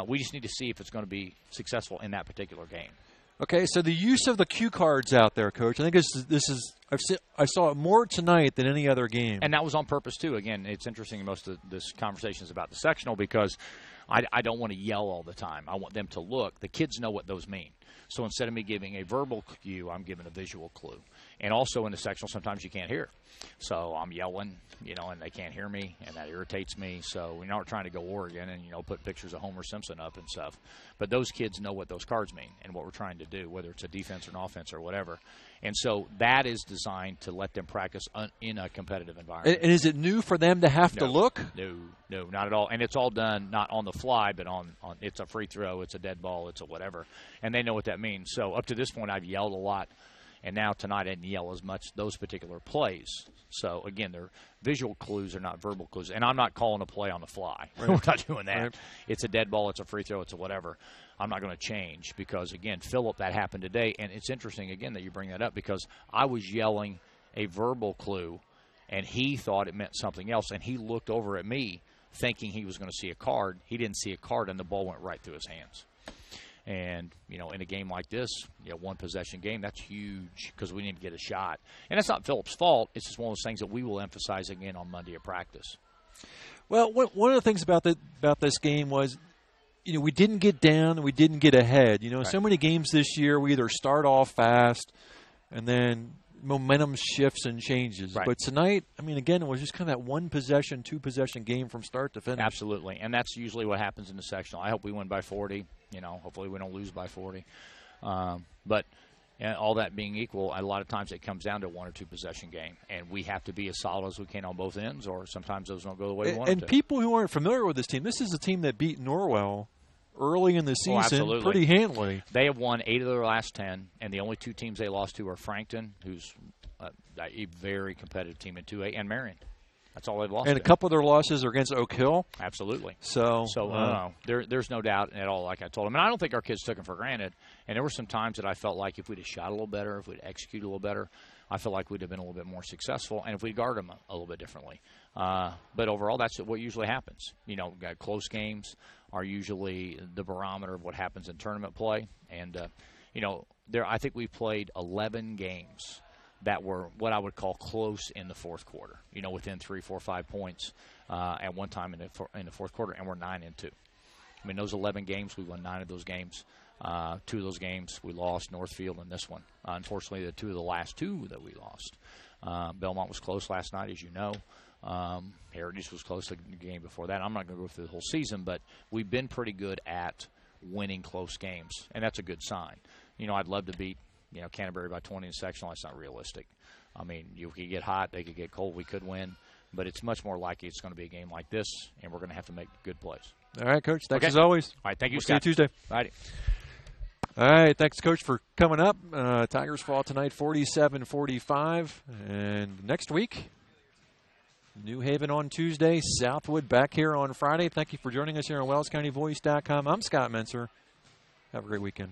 We just need to see if it's going to be successful in that particular game. Okay, so the use of the cue cards out there, Coach, I think I saw it more tonight than any other game. And that was on purpose, too. Again, it's interesting most of this conversation is about the sectional because I don't want to yell all the time. I want them to look. The kids know what those mean. So instead of me giving a verbal cue, I'm giving a visual clue. And also in the sectional, sometimes you can't hear. So I'm yelling, and they can't hear me, and that irritates me. So we're not trying to go Oregon and, put pictures of Homer Simpson up and stuff. But those kids know what those cards mean and what we're trying to do, whether it's a defense or an offense or whatever. And so that is designed to let them practice in a competitive environment. And is it new for them to have to look? No, not at all. And it's all done not on the fly, but on it's a free throw, it's a dead ball, it's a whatever. And they know what that means. So up to this point, I've yelled a lot. And now tonight I didn't yell as much those particular plays. So, again, they're visual clues, they're not verbal clues. And I'm not calling a play on the fly. Right. We're not doing that. Right. It's a dead ball, it's a free throw, it's a whatever. I'm not going to change because, again, Phillip, that happened today. And it's interesting, again, that you bring that up because I was yelling a verbal clue, and he thought it meant something else. And he looked over at me thinking he was going to see a card. He didn't see a card, and the ball went right through his hands. And, in a game like this, one-possession game, that's huge because we need to get a shot. And that's not Phillip's fault. It's just one of those things that we will emphasize again on Monday at practice. Well, one of the things about this game was, we didn't get down and we didn't get ahead. Right. So many games this year, we either start off fast and then momentum shifts and changes. Right. But tonight, again, it was just kind of that one-possession, two-possession game from start to finish. Absolutely. And that's usually what happens in the sectional. I hope we win by 40. Hopefully we don't lose by 40. But all that being equal, a lot of times it comes down to one or two possession game. And we have to be as solid as we can on both ends, or sometimes those don't go the way we want them to. And people who aren't familiar with this team, this is a team that beat Norwell early in the season pretty handily. They have won 8 of their last 10, and the only two teams they lost to are Frankton, who's a very competitive team in 2A, and Marion. That's all they've lost. And a couple of their losses are against Oak Hill. Absolutely. So there's no doubt at all, like I told them. And I don't think our kids took them for granted. And there were some times that I felt like if we'd have shot a little better, if we'd executed a little better, I feel like we'd have been a little bit more successful, and if we'd guard them a little bit differently. But overall, that's what usually happens. Close games are usually the barometer of what happens in tournament play. And, I think we played 11 games that were what I would call close in the fourth quarter, within 3, 4, 5 points at one time in the fourth quarter, and we're 9-2. I mean, those 11 games, we won 9 of those games. 2 of those games we lost, Northfield and this one. Unfortunately, the 2 of the last 2 that we lost. Belmont was close last night, as you know. Heritage was close the game before that. I'm not going to go through the whole season, but we've been pretty good at winning close games, and that's a good sign. I'd love to beat Canterbury by 20 in sectional. That's not realistic. I mean, you could get hot, they could get cold, we could win, but it's much more likely it's going to be a game like this, and we're going to have to make good plays. All right, Coach. Thanks as always. All right, thank you, we'll Scott. See you Tuesday. All right. All right, thanks, Coach, for coming up. Tigers fall tonight 47-45, and next week, New Haven on Tuesday, Southwood back here on Friday. Thank you for joining us here on WellsCountyVoice.com. I'm Scott Menser. Have a great weekend.